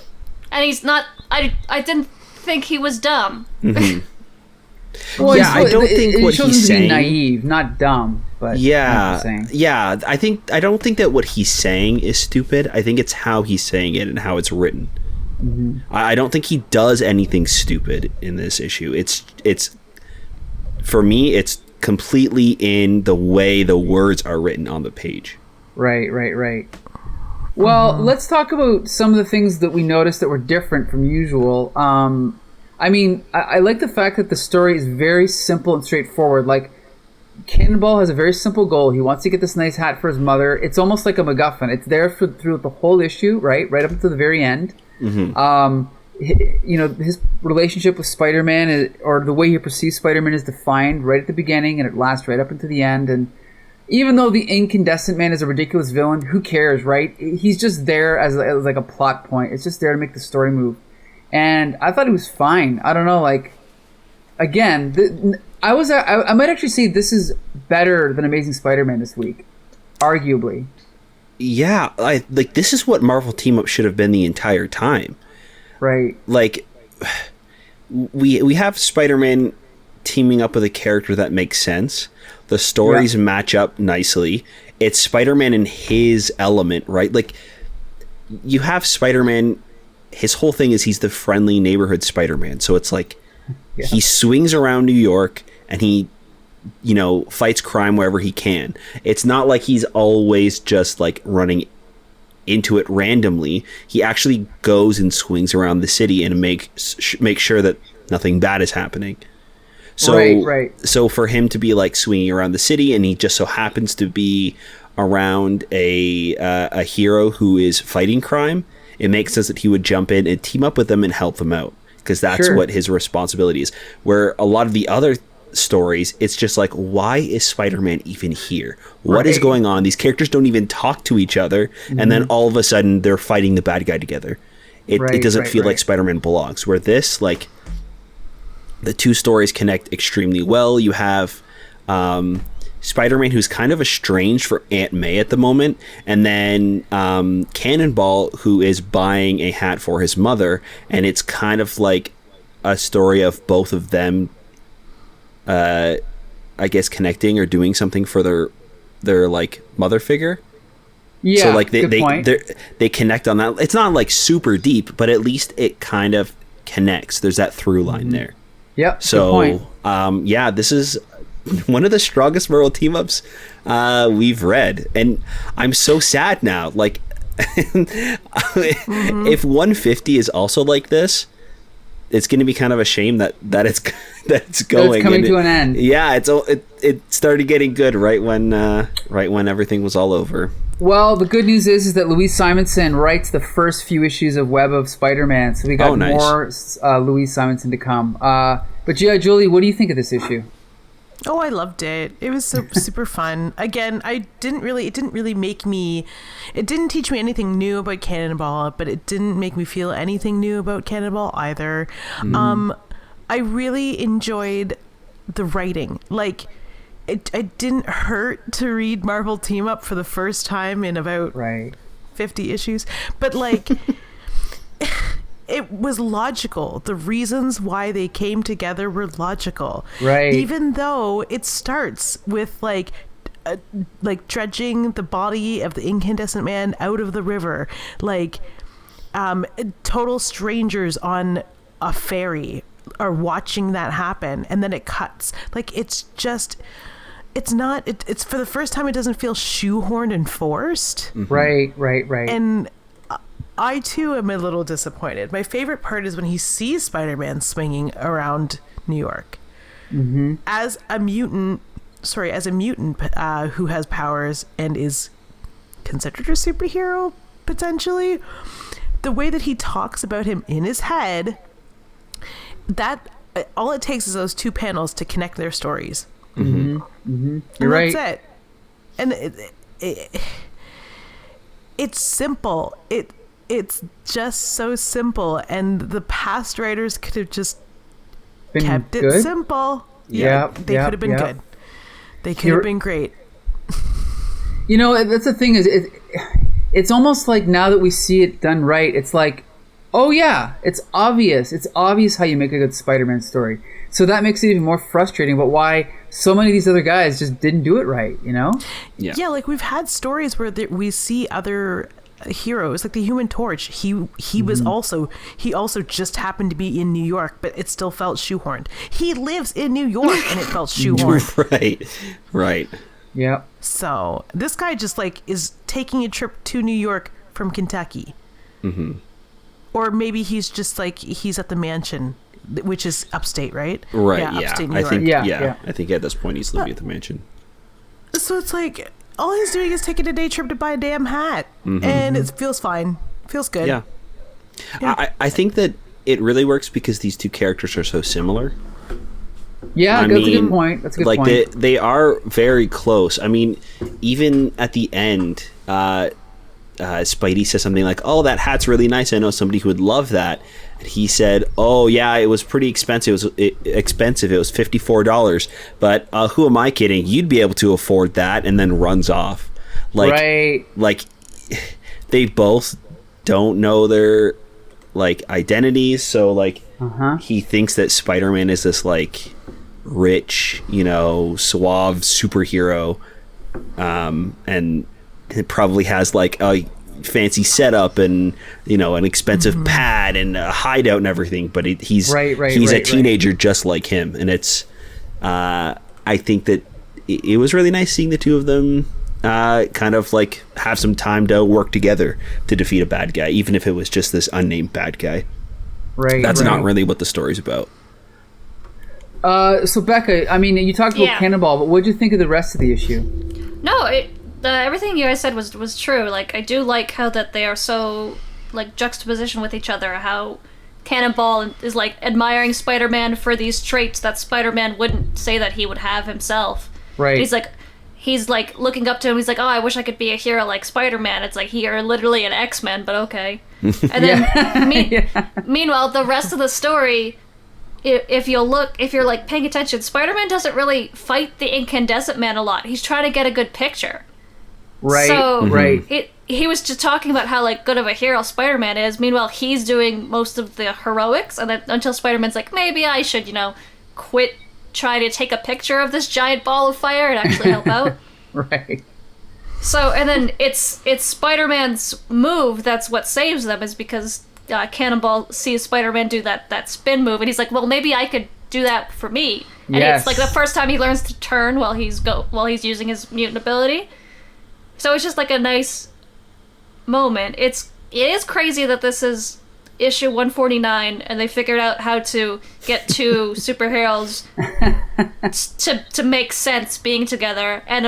and he's not. I didn't think he was dumb. Mm-hmm. Well, yeah, I don't think what he's saying. Naive, not dumb, but yeah. I don't think that what he's saying is stupid. I think it's how he's saying it and how it's written. Mm-hmm. I don't think he does anything stupid in this issue. It's for me, it's completely in the way the words are written on the page. Right. Well, let's talk about some of the things that we noticed that were different from usual. I mean, I like the fact that the story is very simple and straightforward. Like, Cannonball has a very simple goal. He wants to get this nice hat for his mother. It's almost like a MacGuffin. It's there through the whole issue, right up until the very end. Mm-hmm. His relationship with Spider-Man, or the way he perceives Spider-Man, is defined right at the beginning, and it lasts right up until the end. And even though the Incandescent Man is a ridiculous villain, who cares, right? He's just there as like a plot point. It's just there to make the story move. And I thought it was fine. I don't know, like, again, I might actually say this is better than Amazing Spider-Man this week, arguably. Yeah, this is what Marvel Team Up should have been the entire time. Right. Like, we have Spider-Man teaming up with a character that makes sense. The stories match up nicely. It's Spider-Man in his element, right? Like, you have Spider-Man, his whole thing is he's the friendly neighborhood Spider-Man. So it's like, he swings around New York and he, fights crime wherever he can. It's not like he's always just like running into it randomly. He actually goes and swings around the city and make sure that nothing bad is happening. So, right. So for him to be like swinging around the city, and he just so happens to be around a hero who is fighting crime, it makes sense that he would jump in and team up with them and help them out, because that's what his responsibility is. Where a lot of the other stories, it's just like, why is Spider-Man even here? What is going on? These characters don't even talk to each other, and then all of a sudden they're fighting the bad guy together. It doesn't feel like Spider-Man belongs. Where this, like, the two stories connect extremely well. You have Spider-Man, who's kind of estranged for Aunt May at the moment, and then Cannonball, who is buying a hat for his mother, and it's kind of like a story of both of them, I guess, connecting or doing something for their like mother figure. Yeah, so like they connect on that. It's not like super deep, but at least it kind of connects. There's that through line there. Yep. So this is one of the strongest Marvel team ups we've read, and I'm so sad now. Like, if 150 is also like this, it's going to be kind of a shame that it's going. It's coming to an end. Yeah, it started getting good right when everything was all over. Well, the good news is that Louise Simonson writes the first few issues of Web of Spider-Man, so we got more Louise Simonson to come. But Julie, what do you think of this issue? Oh, I loved it. It was super fun. Again, it didn't teach me anything new about Cannonball, but it didn't make me feel anything new about Cannonball either. I really enjoyed the writing. Like, it didn't hurt to read Marvel Team Up for the first time in about 50 issues, but like it was logical. The reasons why they came together were logical, right? Even though it starts with like dredging the body of the Incandescent Man out of the river, like total strangers on a ferry are watching that happen, and then it cuts. Like, it's for the first time, it doesn't feel shoehorned and forced. Right. And I too am a little disappointed. My favorite part is when he sees Spider-Man swinging around New York as a mutant who has powers and is considered a superhero potentially. The way that he talks about him in his head, that all it takes is those two panels to connect their stories. You're right. That's it. And it's simple. It's just so simple, and the past writers could have just kept it simple. They could have been good. They could have been great. That's the thing, is it's almost like now that we see it done right, it's like, oh yeah, it's obvious. It's obvious how you make a good Spider-Man story. So that makes it even more frustrating about why so many of these other guys just didn't do it right, you know? Yeah, like we've had stories where we see other heroes, like the Human Torch. He was also just happened to be in New York, but it still felt shoehorned. He lives in New York and it felt shoehorned. Right. Yeah. So this guy just like is taking a trip to New York from Kentucky. Mm-hmm. Or maybe he's just like, he's at the mansion, which is upstate, right? Right, yeah. Upstate New I York. think, Yeah. I think at this point he's living at the mansion. So it's like, all he's doing is taking a day trip to buy a damn hat. Mm-hmm. And it feels fine. Feels good. Yeah. I think that it really works because these two characters are so similar. Yeah, that's a good point. That's a good point. They are very close. I mean, even at the end, Spidey says something like, "Oh, that hat's really nice. I know somebody who would love that." And he said, "Oh, yeah, it was pretty expensive. It was $54. But who am I kidding? You'd be able to afford that." And then runs off. Like they both don't know their like identities. So like he thinks that Spider-Man is this like rich, suave superhero, and it probably has like a fancy setup and an expensive pad and a hideout and everything, but he's a teenager just like him. And it's I think that it was really nice seeing the two of them kind of like have some time to work together to defeat a bad guy, even if it was just this unnamed bad guy. That's not really what the story's about. So Becca, I mean, you talked about Cannonball, but what did you think of the rest of the issue? No, everything you guys said was true. Like, I do like how that they are so like juxtaposition with each other. How Cannonball is like admiring Spider-Man for these traits that Spider-Man wouldn't say that he would have himself. Right. He's like looking up to him. He's like, "Oh, I wish I could be a hero like Spider-Man." It's like, you're literally an X-Men, but okay. And then meanwhile, the rest of the story, if you're like paying attention, Spider-Man doesn't really fight the Incandescent Man a lot. He's trying to get a good picture. Right. So he was just talking about how like good of a hero Spider-Man is. Meanwhile, he's doing most of the heroics, and then until Spider-Man's like, maybe I should, quit trying to take a picture of this giant ball of fire and actually help out. Right. So, and then it's Spider-Man's move that's what saves them, is because Cannonball sees Spider-Man do that spin move, and he's like, well, maybe I could do that for me. And it's like the first time he learns to turn while he's using his mutant ability. So it's just like a nice moment. It is crazy that this is issue 149 and they figured out how to get two superheroes to make sense being together, and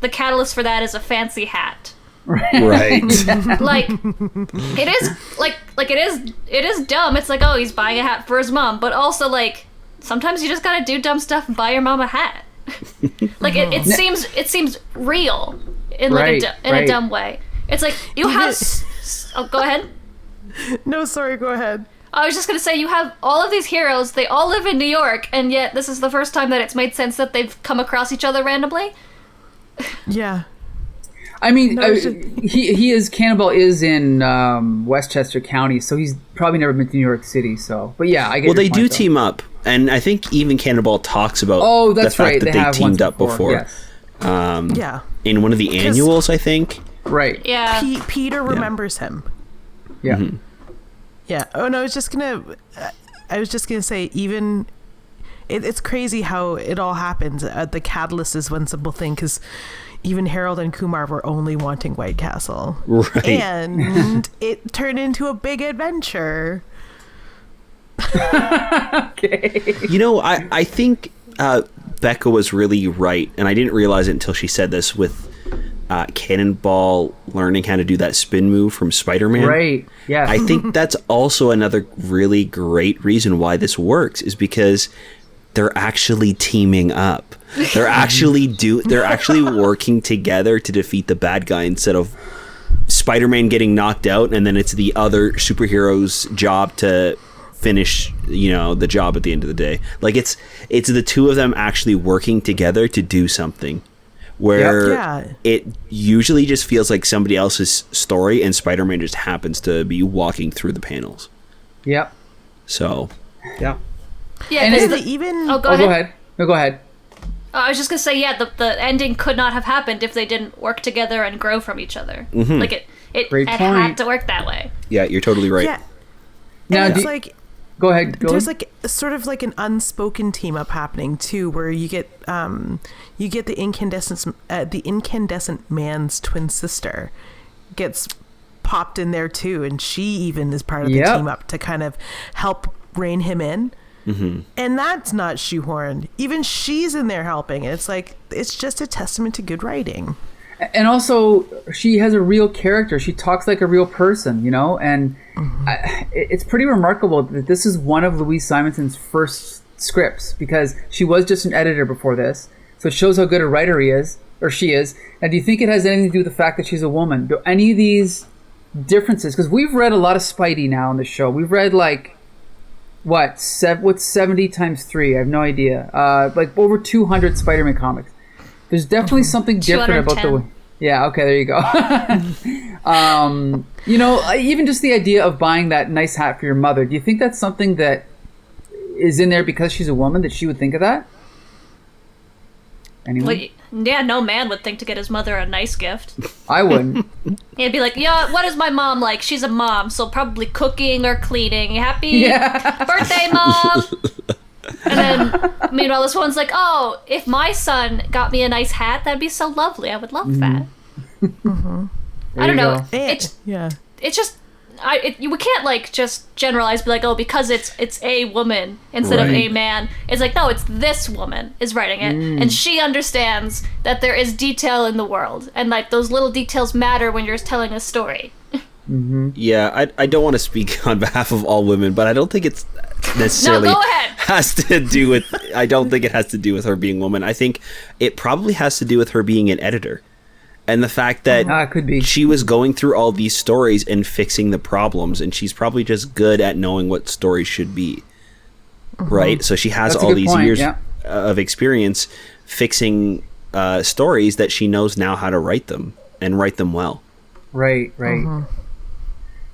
the catalyst for that is a fancy hat. Right. Like it is dumb. It's like, oh, he's buying a hat for his mom, but also like sometimes you just gotta do dumb stuff and buy your mom a hat. Like it seems real in like a dumb way. It's like you have. Oh, go ahead. No, sorry, go ahead. I was just going to say, you have all of these heroes, they all live in New York, and yet this is the first time that it's made sense that they've come across each other randomly. Yeah. I mean, Cannonball is in Westchester County, so he's probably never been to New York City, so. But yeah, I get they your do point, team up, and I think even Cannonball talks about the fact that they teamed up before. Yes. In one of the annuals, I think. Right. Yeah. Peter remembers him. Yeah. Mm-hmm. Yeah. Oh no, I was just gonna say, even it's crazy how it all happens. The catalyst is one simple thing, because even Harold and Kumar were only wanting White Castle, right? And it turned into a big adventure. Okay. I think Becca was really right, and I didn't realize it until she said this, with Cannonball learning how to do that spin move from Spider-Man. Right, yeah. I think that's also another really great reason why this works, is because they're actually teaming up. They're actually working together to defeat the bad guy, instead of Spider-Man getting knocked out and then it's the other superhero's job to finish the job at the end of the day. Like it's the two of them actually working together to do something, where it usually just feels like somebody else's story, and Spider-Man just happens to be walking through the panels. Yep. So, Yeah, And because it's- even go Go ahead. ahead. No, go ahead. I was just gonna say, the ending could not have happened if they didn't work together and grow from each other. Like it Great had point. to work that way. yeah, you're totally right. yeah. Now, And do it's you- like Go ahead. Go. there's like sort of like an unspoken team up happening too, where you get the incandescent man's twin sister gets popped in there too, and she even is part of the team up to kind of help rein him in. And that's not shoehorned. Even she's in there helping. It's like, it's just a testament to good writing. And also, she has a real character. She talks like a real person, you know? And it's pretty remarkable that this is one of Louise Simonson's first scripts, because she was just an editor before this. So it shows how good a writer she is. And do you think it has anything to do with the fact that she's a woman? Do any of these differences? Because we've read a lot of Spidey now on the show. We've read what's 70 times 3? I have no idea. Like over 200 Spider-Man comics. There's definitely something different about the 210. Yeah, okay, there you go. You know, even just the idea of buying that nice hat for your mother, do you think that's something that is in there because she's a woman, that she would think of that? Anyone? Like, yeah, no man would think to get his mother a nice gift. I wouldn't. He'd be like, yeah, what is my mom like? She's a mom, so probably cooking or cleaning. Happy birthday, Mom! And then, meanwhile, this one's like, oh, if my son got me a nice hat, that'd be so lovely. I would love that. I don't know. It's just, we can't like just generalize, be like, oh, because it's a woman instead of a man. It's like, no, it's this woman is writing it, and she understands that there is detail in the world, and like those little details matter when you're telling a story. Yeah, I don't want to speak on behalf of all women, but I don't think it's necessarily No, go ahead. has to do with. I don't think it has to do with her being a woman. I think it probably has to do with her being an editor, and the fact that could be. she was going through all these stories and fixing the problems, and she's probably just good at knowing what stories should be. Right, so she has That's a all good these point, years yeah. of experience fixing stories that she knows now how to write them and write them well. Right.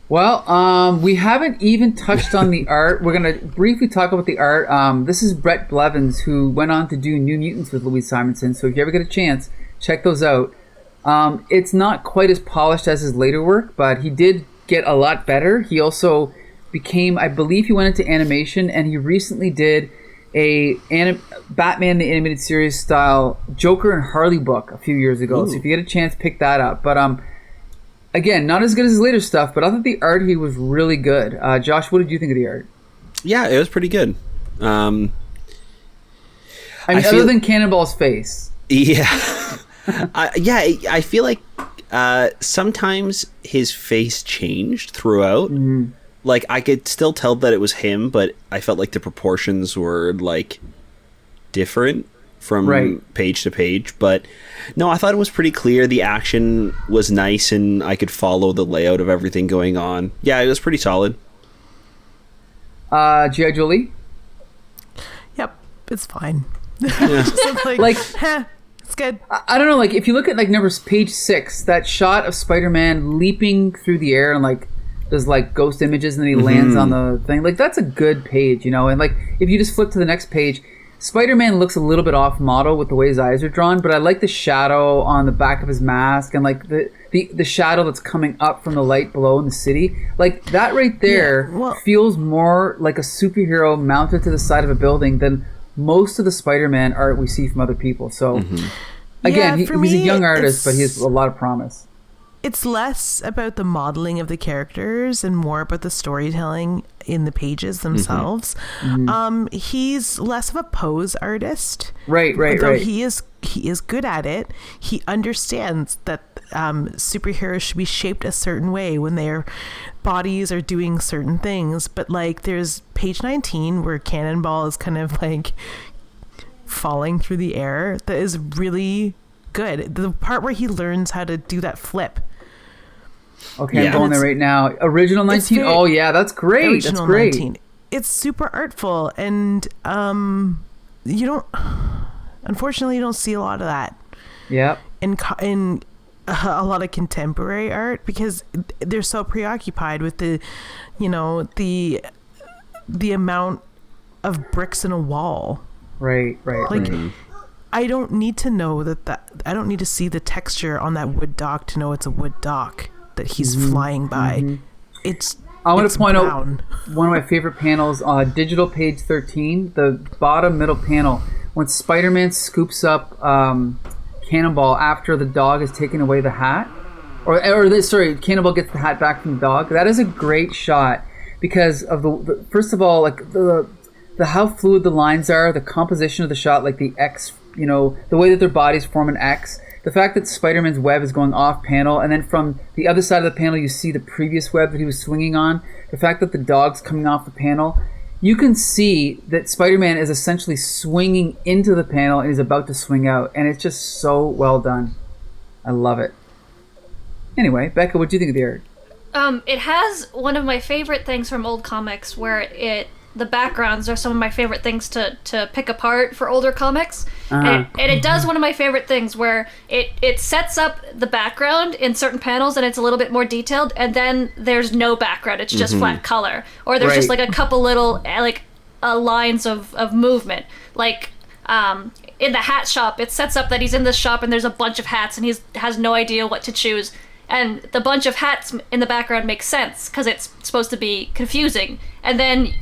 Well, we haven't even touched on the art. We're going to briefly talk about the art. This is Bret Blevins, who went on to do New Mutants with Louise Simonson. So if you ever get a chance, check those out. It's not quite as polished as his later work, but he did get a lot better. He also became, I believe he went into animation, and he recently did a Batman the Animated Series style Joker and Harley book a few years ago. So if you get a chance, pick that up. But again, not as good as his later stuff, but I thought the art he was really good. Josh, what did you think of the art? Yeah, it was pretty good. I mean, other than Cannonball's face. Yeah. I feel like sometimes his face changed throughout. Like, I could still tell that it was him, but I felt like the proportions were, like, different from page to page. But, no, I thought it was pretty clear. The action was nice, and I could follow the layout of everything going on. Yeah, it was pretty solid. G.I. Jolie? Yep, it's fine. Yeah. It's good. I don't know, like, if you look at, like, page 6, that shot of Spider-Man leaping through the air and, like, there's, like, ghost images and then he lands on the thing. Like, that's a good page, you know? And, like, if you just flip to the next page, Spider-Man looks a little bit off model with the way his eyes are drawn, but I like the shadow on the back of his mask and, like, the shadow that's coming up from the light below in the city. Like, that right there feels more like a superhero mounted to the side of a building than most of the Spider-Man art we see from other people. So, again, he's a young artist, but he has a lot of promise. It's less about the modeling of the characters and more about the storytelling in the pages themselves. He's less of a pose artist. Right. Though he is good at it. He understands that superheroes should be shaped a certain way when their bodies are doing certain things. But, like, there's page 19 where Cannonball is kind of, like, falling through the air. That is really good. The part where he learns how to do that flip. Okay, I'm going there right now. Original 19. Oh yeah, that's great. That's great. 19. It's super artful, and unfortunately, you don't see a lot of that. Yeah. In a lot of contemporary art, because they're so preoccupied with the amount of bricks in a wall. Right. Like, I don't need to know that I don't need to see the texture on that wood dock to know it's a wood dock that he's flying by. I want to point out one of my favorite panels on digital page 13, the bottom middle panel, when Spider-Man scoops up Cannonball after the dog has taken away the hat. Cannonball gets the hat back from the dog. That is a great shot because of the first of all, like the how fluid the lines are, the composition of the shot, like the X, the way that their bodies form an X. The fact that Spider-Man's web is going off panel, and then from the other side of the panel you see the previous web that he was swinging on. The fact that the dog's coming off the panel, you can see that Spider-Man is essentially swinging into the panel and he's about to swing out, and it's just so well done. I love it. Anyway, Becca, what do you think of the art? It has one of my favorite things from old comics where the backgrounds are some of my favorite things to pick apart for older comics. And it does one of my favorite things where it sets up the background in certain panels and it's a little bit more detailed, and then there's no background, it's just flat color. Or there's just like a couple little lines of movement. Like in the hat shop, it sets up that he's in this shop and there's a bunch of hats and he has no idea what to choose. And the bunch of hats in the background makes sense because it's supposed to be confusing. And then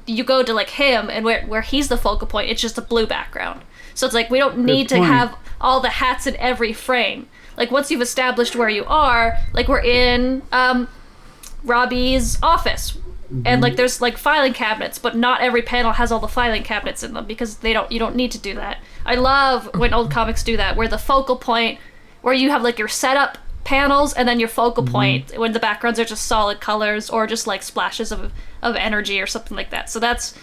you go to like him, and where he's the focal point, it's just a blue background. So it's like we don't need to have all the hats in every frame. Like once you've established where you are, like we're in Robbie's office, and like there's like filing cabinets, but not every panel has all the filing cabinets in them because you don't need to do that. I love when old comics do that, where the focal point, where you have like your setup panels and then your focal point when the backgrounds are just solid colors or just like splashes of energy or something like that. So that's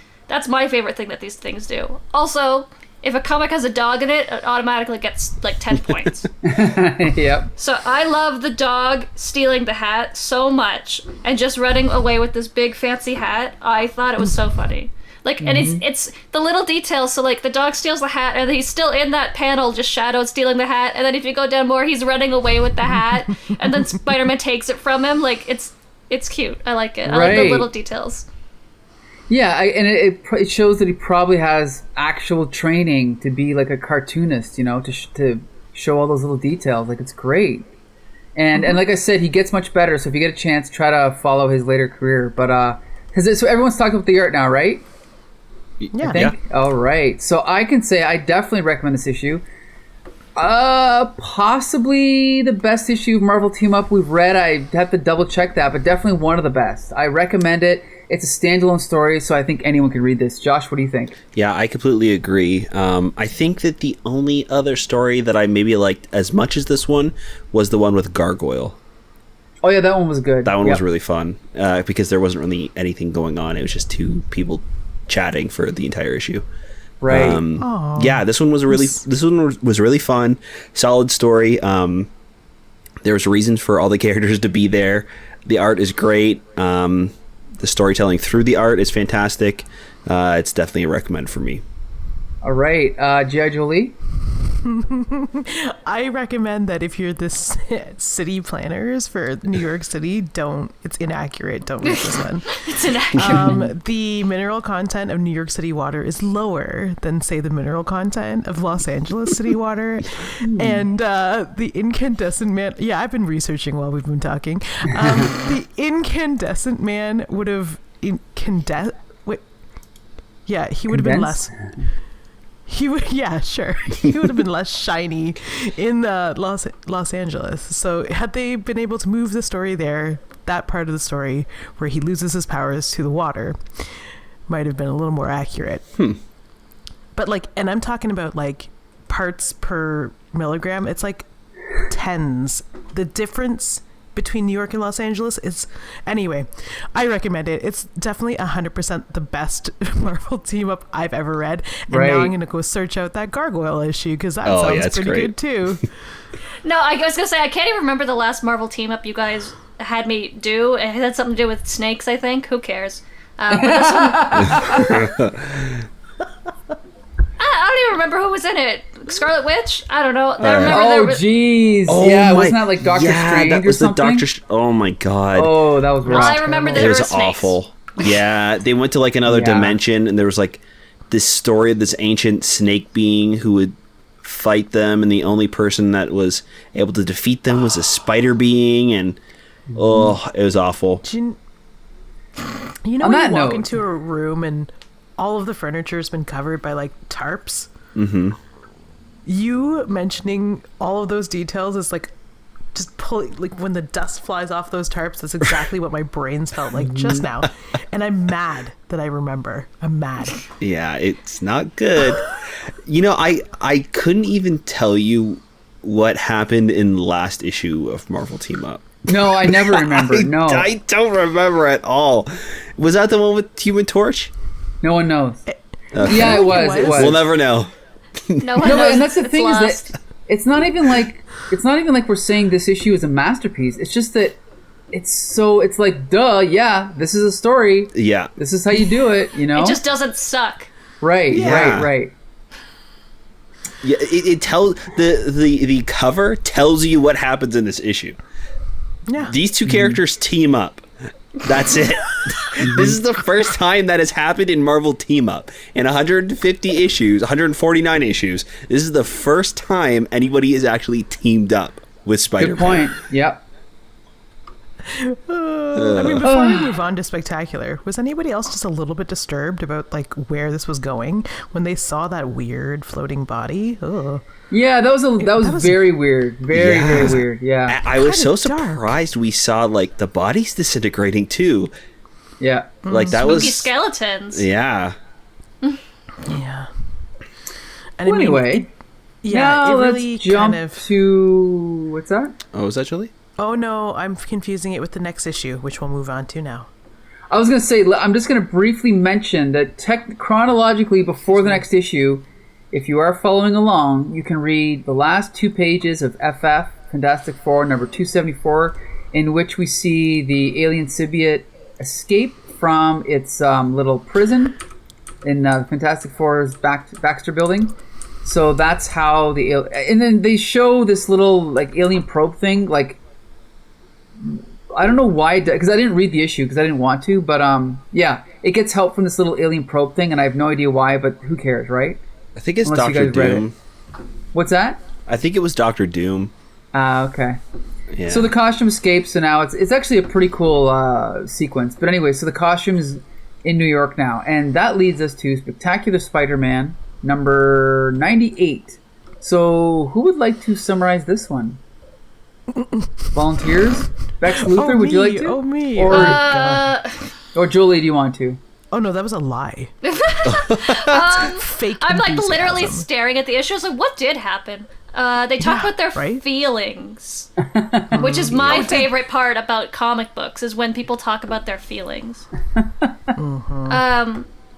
my favorite thing that these things do. Also, if a comic has a dog in it, it automatically gets like 10 points. Yep. So I love the dog stealing the hat so much and just running away with this big fancy hat. I thought it was so funny. Like, and it's the little details. So like the dog steals the hat and he's still in that panel just shadowed stealing the hat, and then if you go down more he's running away with the hat and then Spider-Man takes it from him. Like it's cute. I like it. I like the little details. Yeah, and it shows that he probably has actual training to be like a cartoonist, to show all those little details. Like, it's great. And like I said, he gets much better, so if you get a chance, try to follow his later career. But so everyone's talking about the art now, right? Yeah. I think? Yeah. All right. So I can say I definitely recommend this issue. Possibly the best issue of Marvel Team Up we've read. I have to double check that, but definitely one of the best. I recommend it. It's a standalone story, so I think anyone can read this. Josh, what do you think? Yeah, I completely agree. I think that the only other story that I maybe liked as much as this one was the one with Gargoyle. Oh yeah, that one was good. That one was really fun because there wasn't really anything going on. It was just two people chatting for the entire issue. Right. Yeah, this one was really fun. Solid story. There was reasons for all the characters to be there. The art is great. The storytelling through the art is fantastic. It's definitely a recommend for me. All right, G.I. Jolie. I recommend that if you're the city planners for New York City, it's inaccurate. Don't read this one. It's inaccurate. The mineral content of New York City water is lower than, say, the mineral content of Los Angeles city water. And the Incandescent Man, I've been researching while we've been talking. The Incandescent Man would have he would have been less. He would have been less shiny in Los Angeles. So had they been able to move the story there, that part of the story where he loses his powers to the water might have been a little more accurate. But and I'm talking about parts per milligram. It's like tens. The difference between New York and Los Angeles is, anyway, I recommend it. It's definitely 100% the best Marvel team up I've ever read. And now I'm going to go search out that Gargoyle issue because that sounds pretty good too. No, I was going to say, I can't even remember the last Marvel team up you guys had me do. It had something to do with snakes, I think. Who cares? But this one, I don't even remember who was in it. Scarlet Witch? I don't know. I remember there was... jeez. Oh yeah, my- wasn't that like Doctor Strange that or was something? Oh my god. Oh, that was rough. I remember that It there was were snakes. awful. Yeah, they went to like another Yeah. dimension, and there was like this story of this ancient snake being who would fight them, and the only person that was able to defeat them was a spider being, and it was awful. You know On when that you walk note- into a room and all of the furniture has been covered by like tarps? Mm-hmm. You mentioning all of those details is like just pulling, like when the dust flies off those tarps, that's exactly what my brains felt like just now. And I'm mad that I remember. I'm mad. Yeah, it's not good. You know, I couldn't even tell you what happened in the last issue of Marvel Team Up. No, I never remember. No. I don't remember at all. Was that the one with Human Torch? No one knows. Okay. Yeah, it was. It was. We'll never know. No one No, knows. and that's the It's thing lost. is that it's not even like we're saying this issue is a masterpiece. It's just that it's like duh, yeah, this is a story. Yeah. This is how you do it, you know? It just doesn't suck. right, Yeah. right. Yeah, it tells the cover tells you what happens in this issue. Yeah. These two characters team up. That's it. This is the first time that has happened in Marvel Team Up. In 150 issues, 149 issues, this is the first time anybody has actually teamed up with Spider-Man. Good point. Yep. I mean, before we move on to Spectacular, was anybody else just a little bit disturbed about like where this was going when they saw that weird floating body? Ugh. Yeah, that was very weird. Very Yeah. weird. Yeah. I was so Kinda dark. surprised we saw like the bodies disintegrating too. Yeah. Like that Spooky was skeletons. yeah. Yeah. And Well, anyway, now it really let's jump kind of. to what's that? Oh, was that Julie? Oh no, I'm confusing it with the next issue, which we'll move on to now. I was going to say, I'm just going to briefly mention that chronologically before the next issue, if you are following along, you can read the last 2 pages of FF, Fantastic Four, number 274, in which we see the alien symbiote escape from its little prison in the Fantastic Four's Baxter building. So that's how and then they show this little like alien probe thing, like I don't know why, because I didn't read the issue because I didn't want to, but yeah, it gets help from this little alien probe thing, and I have no idea why, but who cares, right? I think it's Unless you Doctor guys read Doom. What's that? I think it was Doctor Doom. Okay. Yeah. So the costume escapes, so now it's actually a pretty cool sequence. But anyway, so the costume is in New York now, and that leads us to Spectacular Spider-Man number 98. So who would like to summarize this one? Volunteers? Bex Luthor, would you like to? Oh, me. Or, Uh, Julie, do you want to? Oh no, that was a lie. Fake. I'm like enthusiasm. literally staring at the issue. I was like, what did happen? They talk Yeah, about their right? feelings, which is my favorite part about comic books, is when people talk about their feelings.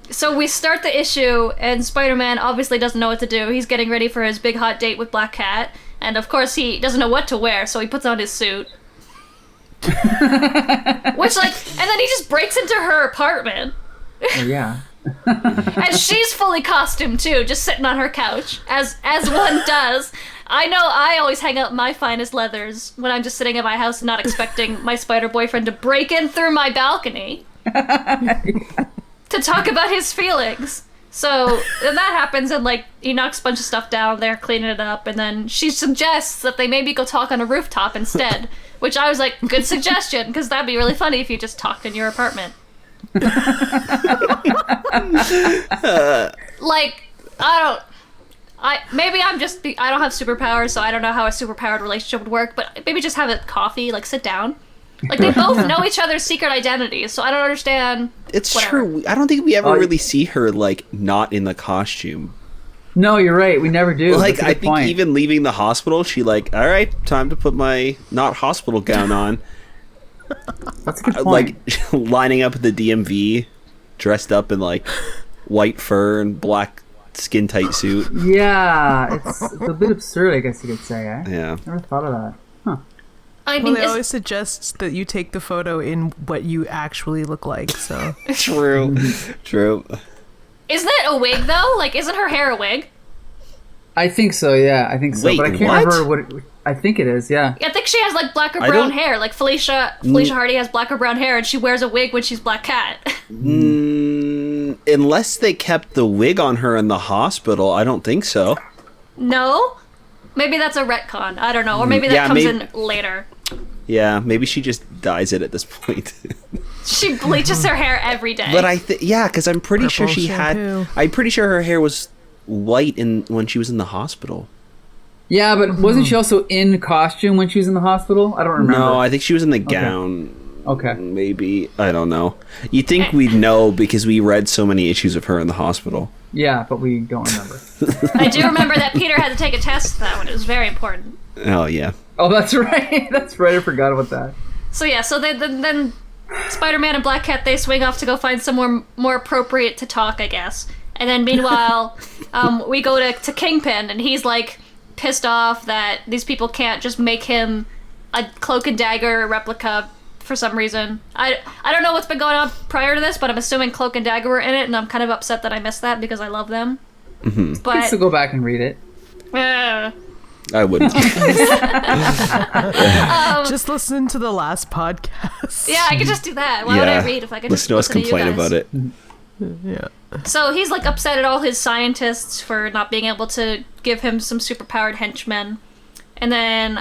So we start the issue, and Spider-Man obviously doesn't know what to do. He's getting ready for his big hot date with Black Cat, and of course he doesn't know what to wear, so he puts on his suit. Which, like, and then he just breaks into her apartment. Oh, yeah. And she's fully costumed too, just sitting on her couch, as one does. I know I always hang out my finest leathers when I'm just sitting at my house, not expecting my spider boyfriend to break in through my balcony to talk about his feelings. So then that happens, and like he knocks a bunch of stuff down, they're cleaning it up, and then she suggests that they maybe go talk on a rooftop instead. Which I was like, good suggestion, because that'd be really funny if you just talked in your apartment. Like, maybe I don't have superpowers, so I don't know how a superpowered relationship would work, but maybe just have a coffee, like sit down. Like, they both know each other's secret identities, so I don't understand. It's whatever. true. I don't think we ever really see her like not in the costume. No, you're right. We never do. Like, That's a I good think point. even leaving the hospital, she like, all right, time to put my not hospital gown on. That's a good point. Like lining up at the DMV, dressed up in like white fur and black skin tight suit. Yeah, it's a bit absurd, I guess you could say, eh? Yeah. Never thought of that. Huh. I Well, mean, they always suggest that you take the photo in what you actually look like. So True. True. isn't it a wig, though? Like, isn't her hair a wig? I think so. Yeah, I think so. Wait, but I can't what? remember what. I think it is. Yeah. I think she has like black or brown hair. Like Felicia Hardy has black or brown hair, and she wears a wig when she's Black Cat. Unless they kept the wig on her in the hospital, I don't think so. No, maybe that's a retcon. I don't know, or maybe that comes in later. Yeah, maybe she just dyes it at this point. She bleaches her hair every day. But because I'm pretty sure she shampoo. I'm pretty sure her hair was white when she was in the hospital. Yeah, but wasn't she also in costume when she was in the hospital? I don't remember. No, I think she was in the gown. Okay. Maybe. I don't know. You'd think we'd know because we read so many issues of her in the hospital. Yeah, but we don't remember. I do remember that Peter had to take a test for that one. It was very important. Oh, yeah. Oh, that's right. That's right. I forgot about that. So yeah, so then Spider-Man and Black Cat, they swing off to go find somewhere more appropriate to talk, I guess. And then meanwhile, we go to Kingpin, and he's like pissed off that these people can't just make him a Cloak and Dagger replica for some reason. I don't know what's been going on prior to this, but I'm assuming Cloak and Dagger were in it, and I'm kind of upset that I missed that because I love them. Mm-hmm. But I can still go back and read it. I wouldn't. Just listen to the last podcast. Yeah, I could just do that. Why would I read if I could just listen to us complain you guys? about it. Yeah. So he's like upset at all his scientists for not being able to give him some superpowered henchmen. And then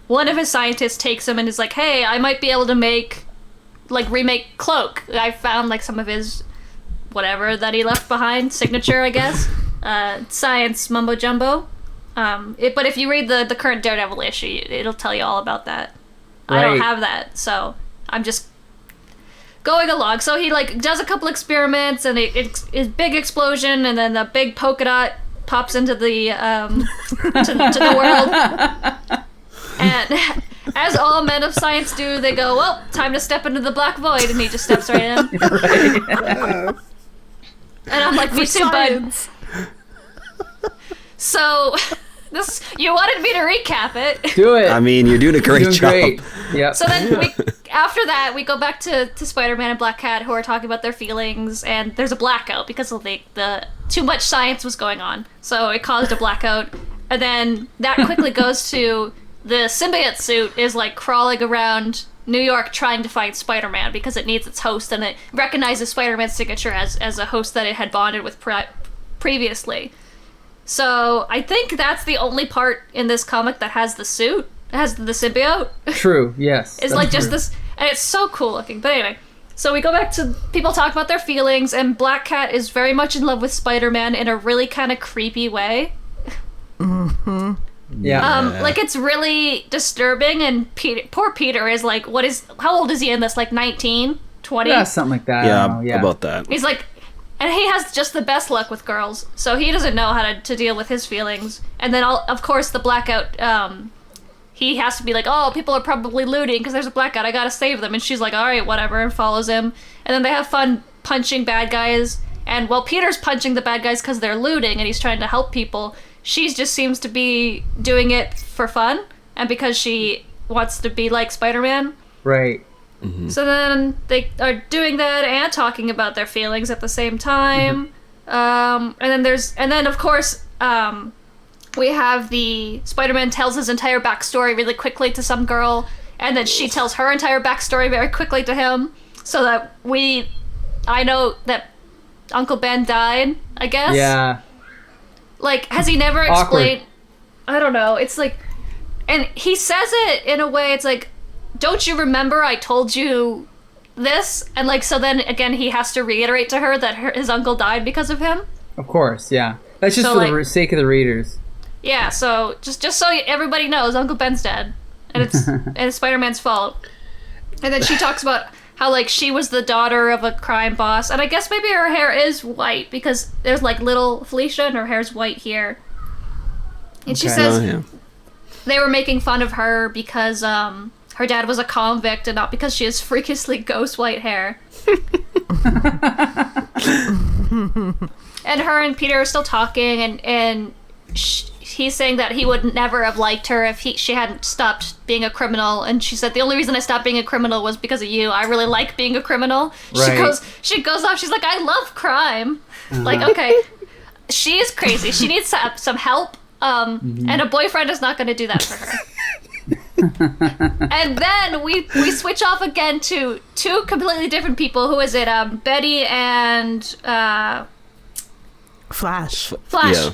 one of his scientists takes him and is like, hey, I might be able to remake Cloak. I found like some of his whatever that he left behind, signature, I guess. Science mumbo jumbo. But if you read the current Daredevil issue, it'll tell you all about that. Right. I don't have that, so I'm just going along. So he like does a couple experiments, and it's big explosion, and then the big polka dot pops into the to the world. And as all men of science do, they go, well, time to step into the black void, and he just steps right in. Right. And I'm like, me too, bud. So, you wanted me to recap it. Do it. I mean, you're doing a great job. Great. Yep. So then, after that, we go back to Spider-Man and Black Cat, who are talking about their feelings, and there's a blackout because of the too much science was going on. So it caused a blackout, and then that quickly goes to the symbiote suit is like crawling around New York trying to find Spider-Man because it needs its host, and it recognizes Spider-Man's signature as a host that it had bonded with previously. So I think that's the only part in this comic that has the suit, has the symbiote. True, yes. It's like just this, and it's so cool looking. But anyway, so we go back to people talk about their feelings, and Black Cat is very much in love with Spider-Man in a really kind of creepy way. Mm-hmm. Yeah. Like it's really disturbing, and poor Peter is like, how old is he in this? Like 19, 20? Yeah, something like that. I don't know. Yeah, about that. He's like, and he has just the best luck with girls, so he doesn't know how to deal with his feelings. And then, of course, the blackout, he has to be like, oh, people are probably looting because there's a blackout, I gotta save them. And she's like, all right, whatever, and follows him. And then they have fun punching bad guys. And while Peter's punching the bad guys because they're looting and he's trying to help people, she just seems to be doing it for fun and because she wants to be like Spider-Man. Right. Mm-hmm. So then they are doing that and talking about their feelings at the same time. Mm-hmm. And then of course we have the Spider-Man tells his entire backstory really quickly to some girl, and then she tells her entire backstory very quickly to him, so that I know that Uncle Ben died, I guess. Yeah. Like, has he never explained? I don't know. It's like, and he says it in a way, it's like, don't you remember I told you this? And like, so then again, he has to reiterate to her that his uncle died because of him. Of course, yeah. That's just So, for like, the sake of the readers. Yeah, so just so everybody knows, Uncle Ben's dead, and it's Spider-Man's fault. And then she talks about how like she was the daughter of a crime boss, and I guess maybe her hair is white because there's like little Felicia and her hair's white here. And she says they were making fun of her because her dad was a convict and not because she has freakishly ghost white hair. And her and Peter are still talking, and he's saying that he would never have liked her if she hadn't stopped being a criminal. And she said, the only reason I stopped being a criminal was because of you. I really like being a criminal. Right. She goes off. She's like, I love crime. Like, okay, she is crazy. She needs some help. And a boyfriend is not going to do that for her. And then we switch off again to two completely different people. Who is it? Betty and Flash. Yeah.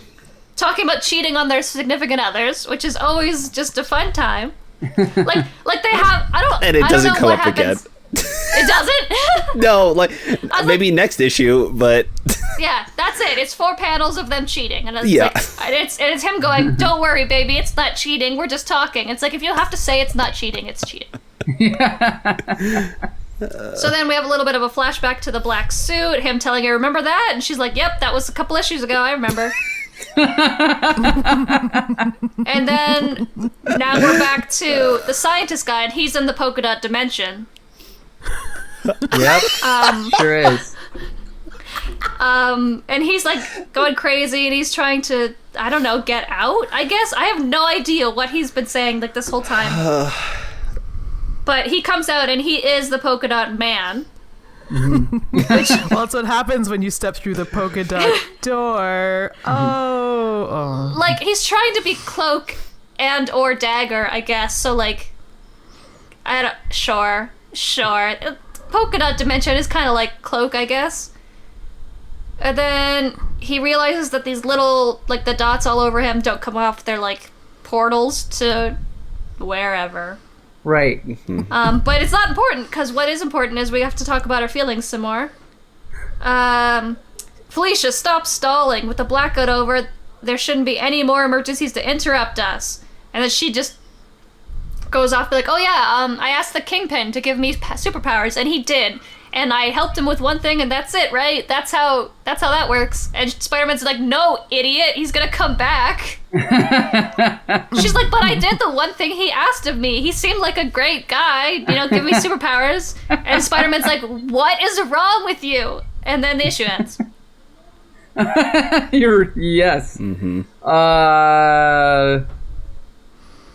Talking about cheating on their significant others, which is always just a fun time. Like they have. And it doesn't come up again. It doesn't? No, maybe next issue, but yeah, that's it. It's 4 panels of them cheating, and it's it's him going, "Don't worry, baby, it's not cheating. We're just talking." It's like, if you have to say it's not cheating, it's cheating. So then we have a little bit of a flashback to the black suit, him telling her, "Remember that?" And she's like, "Yep, that was a couple issues ago. I remember." And then now we're back to the scientist guy, and he's in the polka dot dimension. Yep. Sure is. And he's like going crazy, and he's trying to, I don't know, get out, I guess. I have no idea what he's been saying like this whole time. But he comes out, and he is the polka dot man. Well, that's what happens when you step through the polka dot door. Oh. Like, he's trying to be Cloak and or Dagger, I guess. So, like, sure. Polka dot dimension is kind of like Cloak, I guess. And then he realizes that these little, like, the dots all over him don't come off. They're like portals to wherever. Right. But it's not important, because what is important is we have to talk about our feelings some more. Felicia, stop stalling. With the blackout over, there shouldn't be any more emergencies to interrupt us. And then she just goes off, be like, "Oh yeah, I asked the Kingpin to give me superpowers, and he did. And I helped him with one thing, and that's it, right? That's how that works." And Spider-Man's like, "No, idiot, he's gonna come back." She's like, "But I did the one thing he asked of me. He seemed like a great guy, give me superpowers." And Spider-Man's like, "What is wrong with you?" And then the issue ends. Yes. Mm-hmm.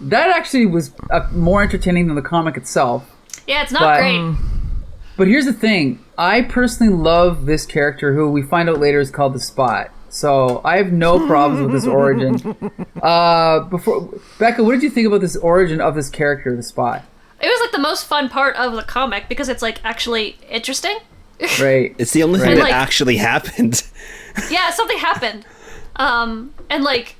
That actually was more entertaining than the comic itself. Yeah, it's not great. But here's the thing. I personally love this character, who we find out later is called the Spot. So I have no problems with this origin. Becca, what did you think about this origin of this character, the Spot? It was like the most fun part of the comic, because it's like actually interesting. Right. It's the only thing that actually happened. Yeah, something happened. And like,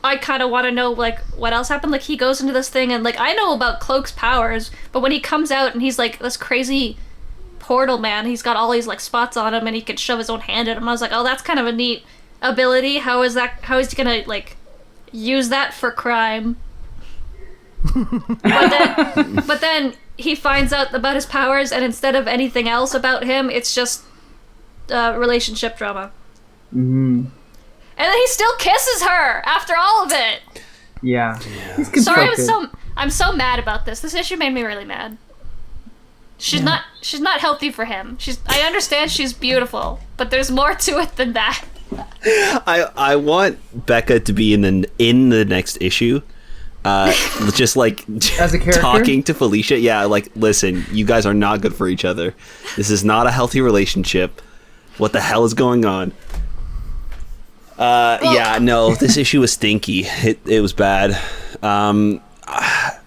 I kind of want to know, like, what else happened. Like, he goes into this thing, and, like, I know about Cloak's powers, but when he comes out and he's, like, this crazy portal man, he's got all these, like, spots on him, and he can shove his own hand at him. I was like, oh, that's kind of a neat ability. How is he gonna, like, use that for crime? But then he finds out about his powers, and instead of anything else about him, it's just relationship drama. Mm-hmm. And then he still kisses her after all of it. Yeah. Sorry, I'm so mad about this. This issue made me really mad. She's not healthy for him. I understand she's beautiful, but there's more to it than that. I want Becca to be in the next issue. Just like as a character? Talking to Felicia. Yeah, like, listen, you guys are not good for each other. This is not a healthy relationship. What the hell is going on? Yeah, no, this issue was stinky. It was bad.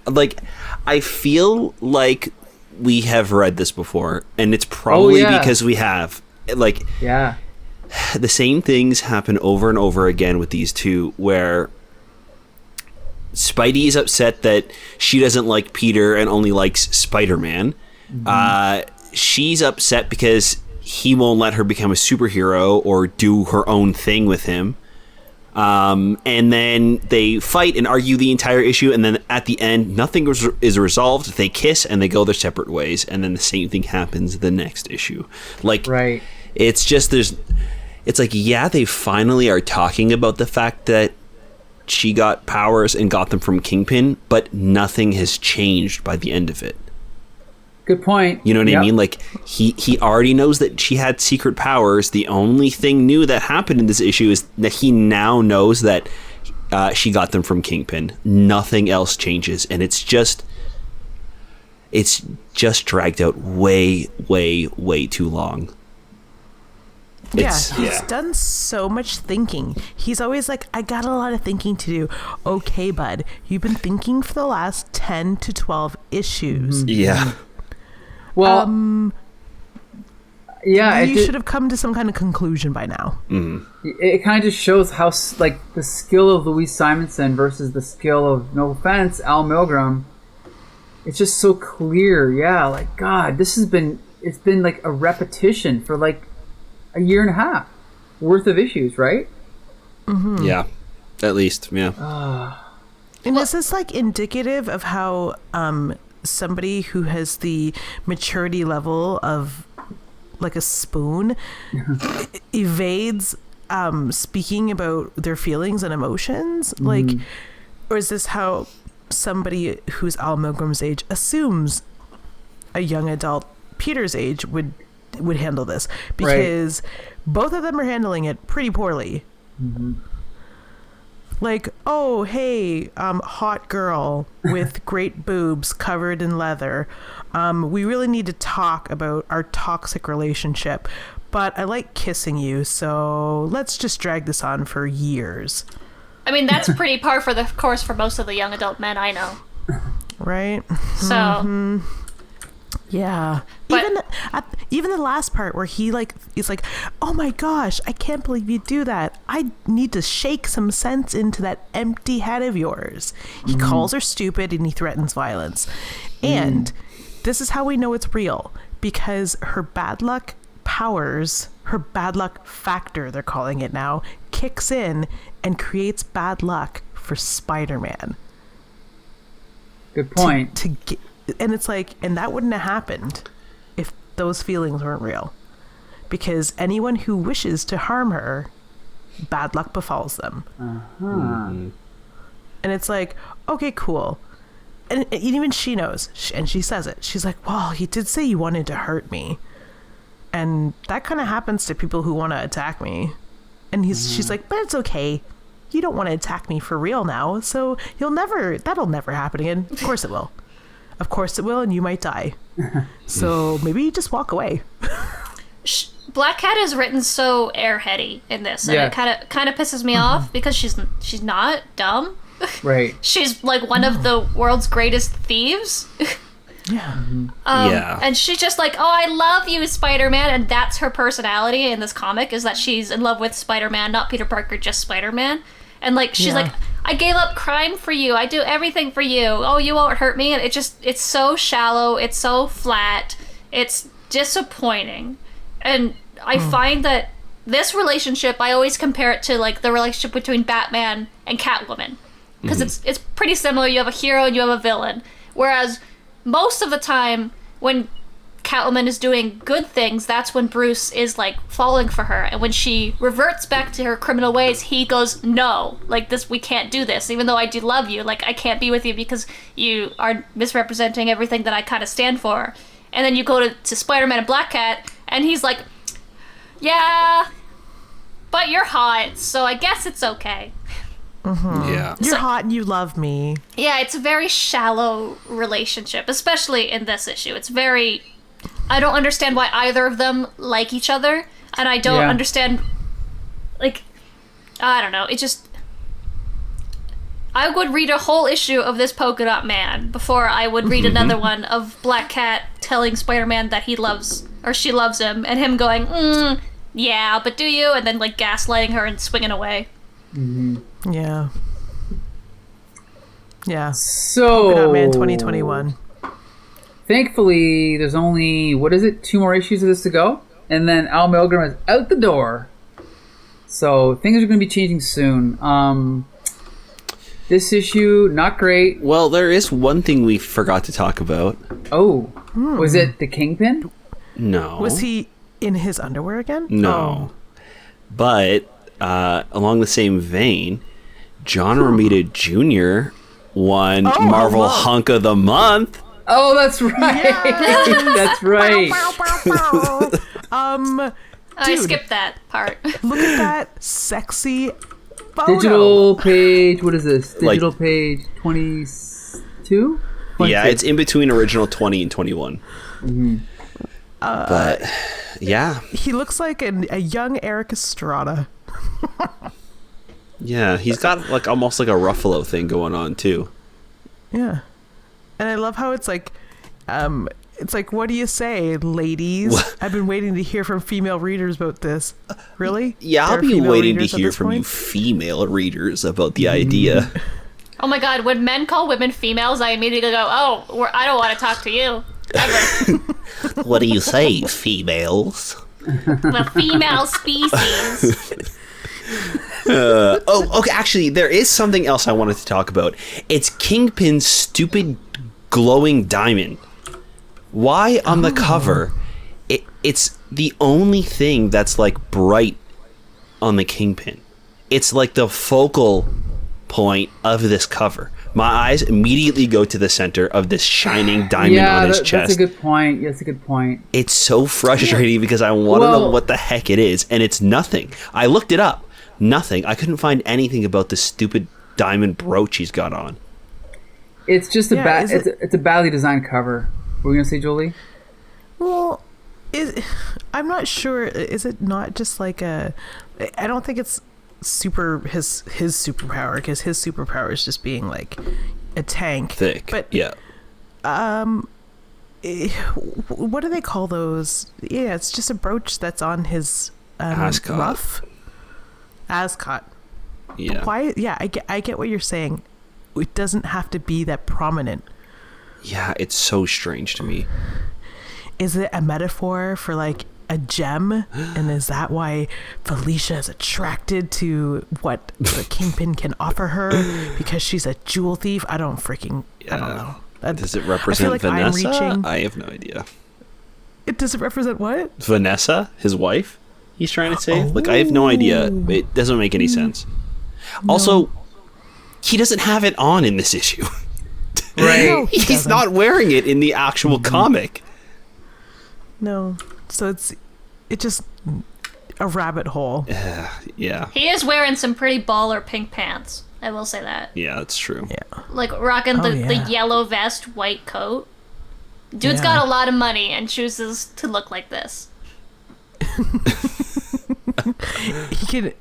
Like, I feel like we have read this before, and it's probably because we have. Like, yeah, the same things happen over and over again with these two, where Spidey is upset that she doesn't like Peter and only likes Spider-Man. Mm-hmm. She's upset because he won't let her become a superhero or do her own thing with him. And then they fight and argue the entire issue, and then at the end, nothing is resolved. They kiss and they go their separate ways, and then the same thing happens the next issue. Like, right. It's just it's like, yeah, they finally are talking about the fact that she got powers and got them from Kingpin, but nothing has changed by the end of it. Good point. You know what I mean? Like, he already knows that she had secret powers. The only thing new that happened in this issue is that he now knows that she got them from Kingpin. Nothing else changes, and it's just dragged out way, way, way too long. He's done so much thinking. He's always like, I got a lot of thinking to do. Okay, bud, you've been thinking for the last 10 to 12 issues. Yeah. Well, you should have come to some kind of conclusion by now. It kind of just shows how, like, the skill of Louise Simonson versus the skill of, no offense, Al Milgrom. It's just so clear. Yeah, like, God, it's been like a repetition for like a year and a half worth of issues, right? Yeah, at least, yeah. And is this like indicative of how somebody who has the maturity level of like a spoon evades speaking about their feelings and emotions? Like, or is this how somebody who's Al Milgrom's age assumes a young adult Peter's age would handle this? Because both of them are handling it pretty poorly. Like, oh, hey, hot girl with great boobs covered in leather. We really need to talk about our toxic relationship, but I like kissing you, so let's just drag this on for years. I mean, that's pretty par for the course for most of the young adult men I know. Right? So... Yeah. But, even the last part where he's like, oh my gosh, I can't believe you do that. I need to shake some sense into that empty head of yours. He calls her stupid and he threatens violence. And this is how we know it's real, because her bad luck powers, her bad luck factor, they're calling it now, kicks in and creates bad luck for Spider-Man. Good point. And it's like, and that wouldn't have happened if those feelings weren't real. Because anyone who wishes to harm her, bad luck befalls them. And it's like, okay, cool. And even she knows, and she says it. She's like, well, he did say you wanted to hurt me. And that kind of happens to people who want to attack me. And she's like, but it's okay. You don't want to attack me for real now, so that'll never happen again. Of course it will. Of course it will, and you might die. So maybe you just walk away. Black Cat is written so airheady in this, and it kind of pisses me off because she's not dumb. Right. She's like one of the world's greatest thieves. And she's just like, oh, I love you, Spider-Man, and that's her personality in this comic, is that she's in love with Spider-Man, not Peter Parker, just Spider-Man. And like she's like, I gave up crime for you. I do everything for you. Oh, you won't hurt me. And it's so shallow. It's so flat. It's disappointing. And I find that this relationship, I always compare it to like the relationship between Batman and Catwoman. Because it's pretty similar. You have a hero and you have a villain. Whereas most of the time when Catwoman is doing good things, that's when Bruce is like falling for her, and when she reverts back to her criminal ways, he goes, no, like this, we can't do this, even though I do love you, like I can't be with you because you are misrepresenting everything that I kind of stand for. And then you go to Spider-Man and Black Cat, and he's like, yeah, but you're hot, so I guess it's okay. You're hot and you love me. Yeah, it's a very shallow relationship, especially in this issue. It's very, I don't understand why either of them like each other, and I don't understand, like, I don't know, it just, I would read a whole issue of this Polka Dot Man before I would read another one of Black Cat telling Spider-Man that he loves, or she loves him, and him going, yeah, but do you? And then, like, gaslighting her and swinging away. Yeah. So, Polka Dot Man 2021. Thankfully, there's only, 2 more issues of this to go? And then Al Milgrom is out the door. So, things are going to be changing soon. This issue, not great. Well, there is one thing we forgot to talk about. Oh. Was it the Kingpin? No. Was he in his underwear again? No. But, along the same vein, John Romita Jr. won Marvel Hunk of the Month. Oh, that's right. That's right. I skipped that part. Look at that sexy photo. Digital page, what is this? Digital page 22? Yeah, it's in between original 20 and 21. But Yeah. He looks like a young Eric Estrada. Yeah, he's got like almost like a Ruffalo thing going on too. Yeah. And I love how it's like, what do you say, ladies? I've been waiting to hear from female readers about this. Really? Yeah, There I'll are be female waiting to readers at hear this from you point? female readers about the idea. Oh my god, when men call women females, I immediately go, oh, I don't want to talk to you. Ever. What do you say, females? The female species. Okay, actually, there is something else I wanted to talk about. It's Kingpin's stupid glowing diamond. Why on the cover, it's the only thing that's like bright on the Kingpin. It's like the focal point of this cover. My eyes immediately go to the center of this shining diamond on his chest. That's a good point. That's a good point. It's so frustrating because I want to know what the heck it is, and it's nothing. I looked it up. Nothing. I couldn't find anything about this stupid diamond brooch he's got on. It's just it's a badly designed cover. What were you gonna say, Jolie? Well, I'm not sure. Is it not just like a? I don't think it's his superpower, because his superpower is just being like a tank. Thick. But yeah. What do they call those? Yeah, it's just a brooch that's on his ascot. ruff. Ascot. Yeah. But why? Yeah, I get what you're saying. It doesn't have to be that prominent. Yeah, it's so strange to me. Is it a metaphor for like a gem? And is that why Felicia is attracted to what the Kingpin can offer her? Because she's a jewel thief? I don't know. Does it represent like Vanessa? I have no idea. Does it represent what? Vanessa, his wife? He's trying to say? Like, I have no idea. It doesn't make any sense. No. Also, he doesn't have it on in this issue. Right. No, He's not wearing it in the actual comic. No. So it's just a rabbit hole. Yeah. He is wearing some pretty baller pink pants. I will say that. Yeah, that's true. Yeah. Like rocking the yellow vest, white coat. Dude's got a lot of money and chooses to look like this. He can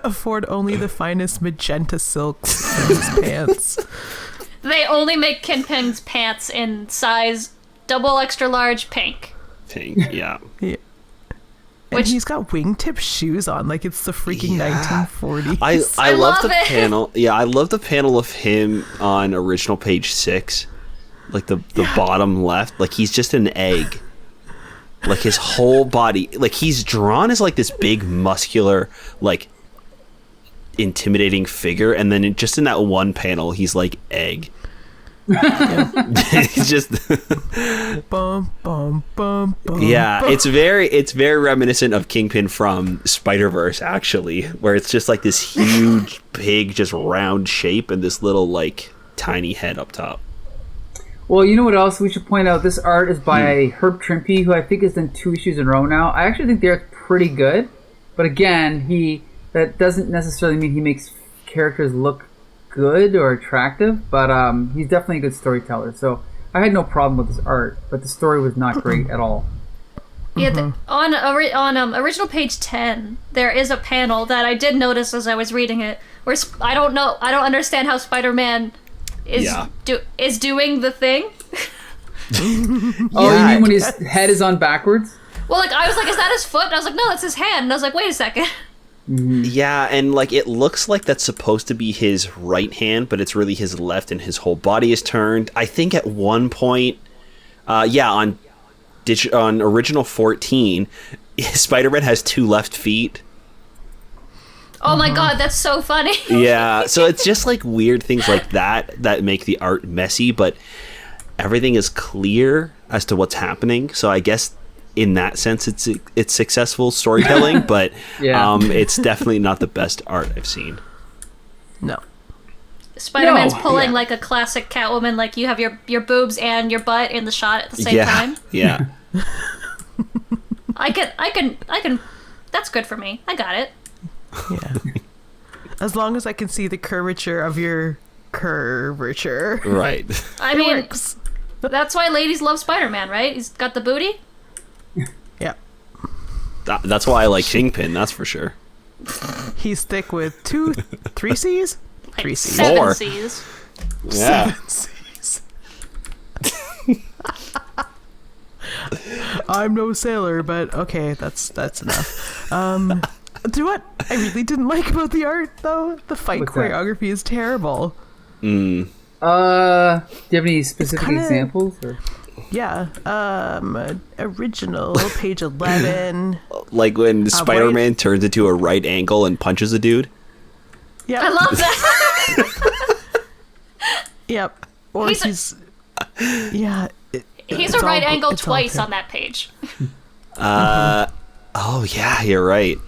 afford only the finest magenta silks in his pants. They only make Kingpin's pants in size double extra large pink. Pink, yeah. Yeah. And he's got wingtip shoes on, like it's the freaking 1940s. I love the panel. Yeah, I love the panel of him on original page 6. Like the bottom left. Like he's just an egg. Like his whole body, like he's drawn as like this big muscular, like intimidating figure, and then just in that one panel he's like egg. He's just bum, bum, bum, bum, yeah, bum. it's very reminiscent of Kingpin from Spider-Verse, actually, where it's just like this huge big just round shape and this little like tiny head up top. Well, you know what else we should point out? This art is by Herb Trimpe, who I think has done 2 issues in a row now. I actually think they're pretty good, but again, that doesn't necessarily mean he makes characters look good or attractive, but he's definitely a good storyteller. So I had no problem with his art, but the story was not great at all. Yeah, on original page 10, there is a panel that I did notice as I was reading it, where I don't understand how Spider-Man is doing the thing. Oh, you mean when his head is on backwards? Well, like I was like, is that his foot? And I was like, no, that's his hand. And I was like, wait a second. Yeah, and like it looks like that's supposed to be his right hand, but it's really his left, and his whole body is turned. I think at one point, on original 14, Spider-Man has 2 left feet. Oh my god, that's so funny. Yeah, so it's just like weird things like that make the art messy, but everything is clear as to what's happening. So I guess in that sense it's successful storytelling, but it's definitely not the best art I've seen. No. Spider-Man's pulling like a classic Catwoman, like you have your boobs and your butt in the shot at the same time. Yeah. I can that's good for me. I got it. Yeah. As long as I can see the curvature of your curvature. Right. I mean, that's why ladies love Spider-Man, right? He's got the booty. Yeah. That's why I like Kingpin. That's for sure. He's thick with 3 C's? Like 3 C's. 7 4. C's. Yeah. 7 C's. I'm no sailor, but okay, that's enough. Do you know what I really didn't like about the art, though? The fight choreography is terrible. Do you have any specific examples? Or? Yeah. Original, page 11. Like when Spider-Man turns into a right angle and punches a dude. Yeah. I love that. Yep. Or he's yeah. He's a right angle twice on that page. Oh yeah, you're right.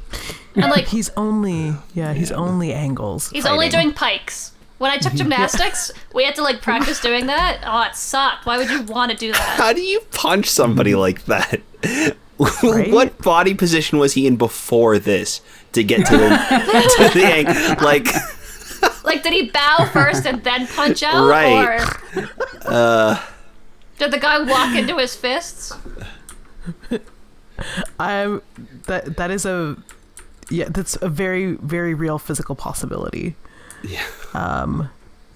And like he's only angles. He's fighting. only doing pikes. When I took gymnastics, we had to like practice doing that. Oh, it sucked. Why would you want to do that? How do you punch somebody like that? Right? What body position was he in before this to get to the angle? Like, did he bow first and then punch out? Right. Or did the guy walk into his fists? That's a very, very real physical possibility. Yeah.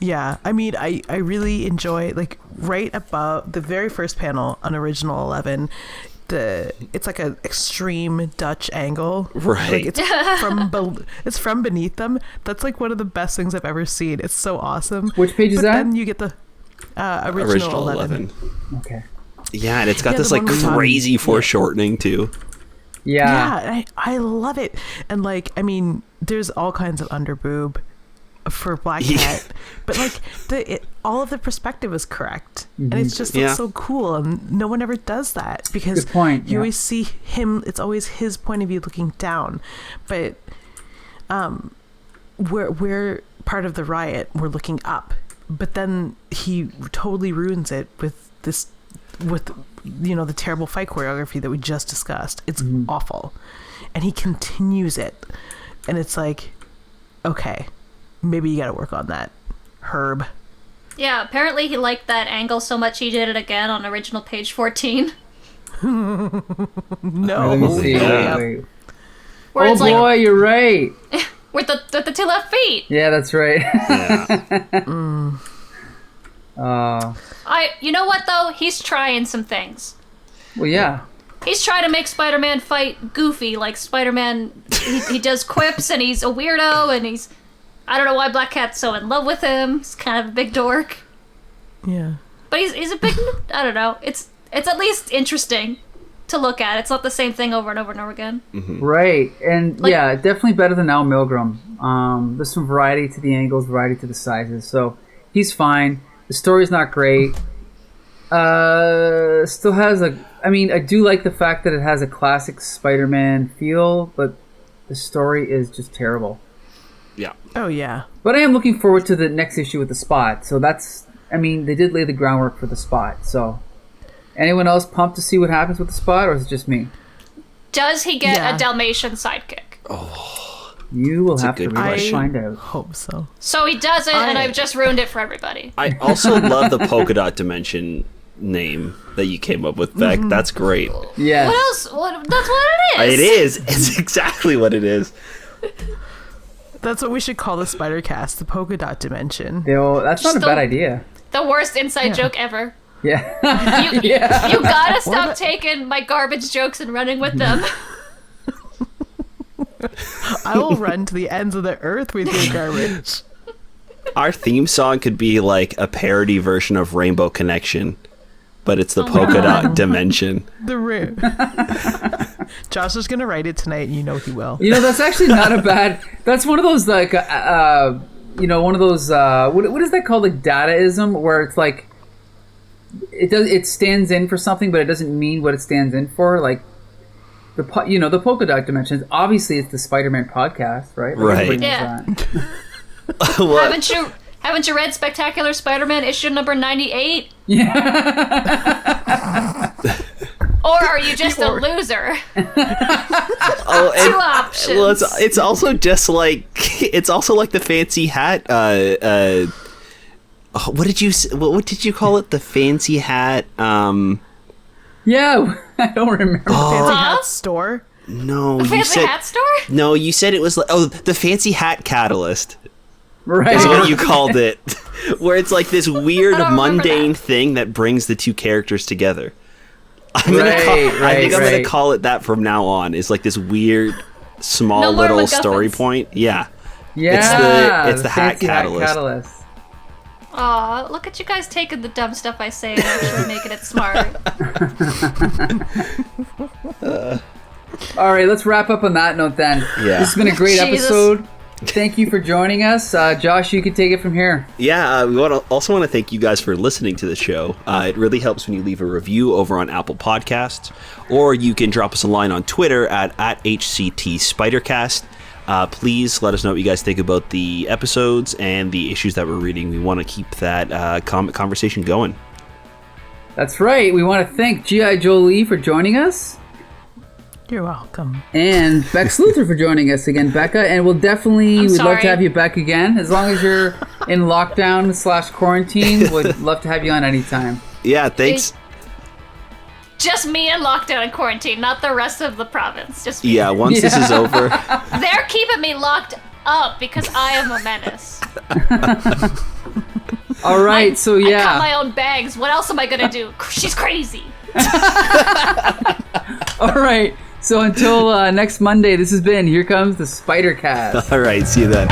Yeah, I mean, I really enjoy, like, right above the very first panel on Original 11, it's like an extreme Dutch angle. Right. Like it's from beneath them. That's like one of the best things I've ever seen. It's so awesome. Which page is that? Then you get the original 11. Okay. Yeah, and it's got this the like one we saw. crazy foreshortening too. Yeah. I love it. And like, I mean, there's all kinds of underboob for Black Cat, but like all of the perspective is correct, and it's just looks so cool, and no one ever does that because Good point, you always see him. It's always his point of view looking down, but we're part of the riot. We're looking up, but then he totally ruins it with the terrible fight choreography that we just discussed. It's awful, and he continues it, and it's like, okay, maybe you got to work on that, Herb. Yeah, apparently he liked that angle so much he did it again on original page 14. No. Let me see. Yeah. Wait. Where Oh it's boy, like, you're right. with the 2 left feet. Yeah, that's right. Yeah. You know what though? He's trying some things. Well, yeah. He's trying to make Spider-Man fight goofy, like Spider-Man. He does quips and he's a weirdo and I don't know why Black Cat's so in love with him. He's kind of a big dork. Yeah. But he's a big, I don't know. It's at least interesting to look at. It's not the same thing over and over and over again. Right. And Like- yeah, definitely better than Al Milgrom. There's some variety to the angles, variety to the sizes. So he's fine. The story's not great. Still has I do like the fact that it has a classic Spider-Man feel, but the story is just terrible. Yeah. Oh yeah. But I am looking forward to the next issue with the Spot. So they did lay the groundwork for the Spot. So anyone else pumped to see what happens with the Spot, or is it just me? Does he get Yeah. a Dalmatian sidekick? You will That's a have to good read and question. find out. Hope so. So he doesn't, and I've just ruined it for everybody. I also love the polka dot dimension name that you came up with, Beck. That's great. Yeah. What else? That's what it is. It is. It's exactly what it is. That's what we should call the Spider Cast, the polka dot dimension. That's not a bad idea. The worst inside joke ever. Yeah. You gotta stop taking my garbage jokes and running with them. I will run to the ends of the earth with your garbage. Our theme song could be like a parody version of Rainbow Connection, but it's the polka dot dimension. The room. Josh is gonna write it tonight, and you know he will. That's actually not a bad. That's one of those like one of those what is that called, like Dadaism, where it's like it stands in for something, but it doesn't mean what it stands in for. Like the polka dot dimensions. Obviously, it's the Spider-Man podcast, right? Like, Right. everybody knows Yeah. that. What? Haven't you read Spectacular Spider-Man issue number 98? Yeah. Or are you just a loser? Oh, Two options. Well, it's also just like the fancy hat. What did you call it? The fancy hat. Yeah. I don't remember. Fancy hat store. No, The you fancy said hat store? no. You said it was like the fancy hat catalyst. Right. Is what you called it, where it's like this weird I don't remember mundane that. thing that brings the two characters together. I think I'm gonna call it that from now on. It's like this weird, small No more little MacGuffins. story point. Yeah, Yeah. it's the hat fancy catalyst. Aw, look at you guys taking the dumb stuff I say and actually making it smart. All right, let's wrap up on that note then. Yeah. This has been a great Jesus. episode. Thank you for joining us. Josh, you can take it from here. Yeah, we also want to thank you guys for listening to the show. It really helps when you leave a review over on Apple Podcasts, or you can drop us a line on Twitter at HCTSpidercast. Please let us know what you guys think about the episodes and the issues that we're reading. We want to keep that comic conversation going. That's right. We want to thank G.I. Jolie for joining us. You're welcome. And Bex Luther for joining us again, Becca. And we'd love to sorry. have you back again. As long as you're in lockdown/quarantine, we'd love to have you on anytime. Yeah, thanks. Just me in lockdown and quarantine, not the rest of the province. Just me. Yeah, once this is over. They're keeping me locked up because I am a menace. All right, so I cut yeah. my own bags. What else am I gonna do? She's crazy. All right, so until next Monday, this has been Here Comes the Spider Cast. All right, see you then.